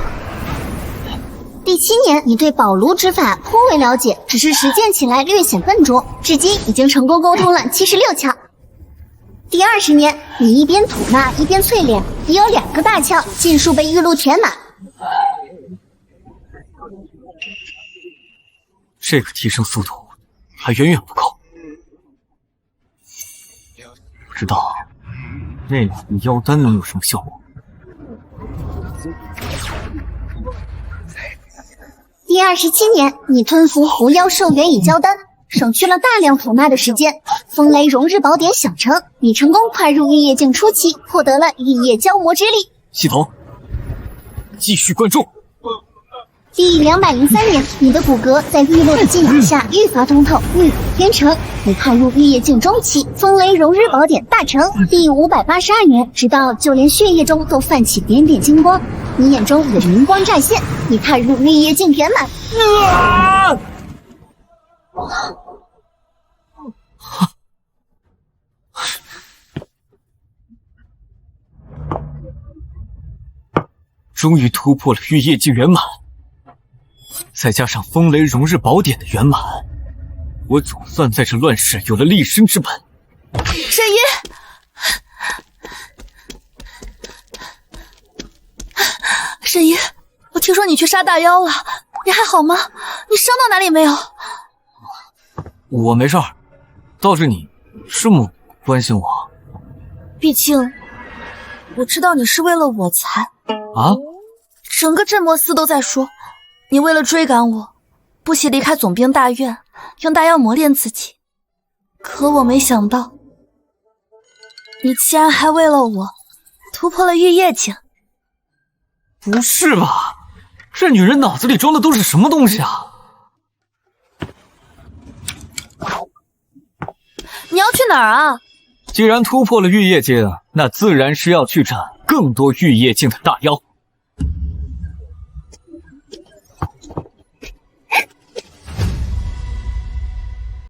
第7年，你对宝炉之法颇为了解，只是实践起来略显笨拙，至今已经成功沟通了76窍。第20年，你一边吐纳一边淬炼，已有2个大窍尽数被玉露填满。这个提升速度还远远不够，不知道那副妖丹能有什么效果。第27年，你吞服狐妖兽元乙胶丹，省去了大量吐纳的时间。风雷融日宝典小成，你成功快入玉液境初期，获得了玉液胶膜之力。系统，继续灌注。第203年，你的骨骼在玉露的浸染下愈发通透，玉骨天成。你踏入玉液境中期，风雷融日宝典大成。第582年，直到就连血液中都泛起点点金光，你眼中有灵光乍现，你踏入玉液境圆满。终于突破了玉液境圆满。再加上风雷融日宝典的圆满，我总算在这乱世有了立身之本。沈鱼，沈鱼，我听说你去杀大妖了，你还好吗？你伤到哪里没有？我没事儿，倒是你这么关心我。毕竟，我知道你是为了我才啊！整个镇魔司都在说。你为了追赶我，不惜离开总兵大院，用大妖磨练自己。可我没想到，你竟然还为了我突破了玉液境。不是吧？这女人脑子里装的都是什么东西啊？你要去哪儿啊？既然突破了玉液境，那自然是要去斩更多玉液境的大妖。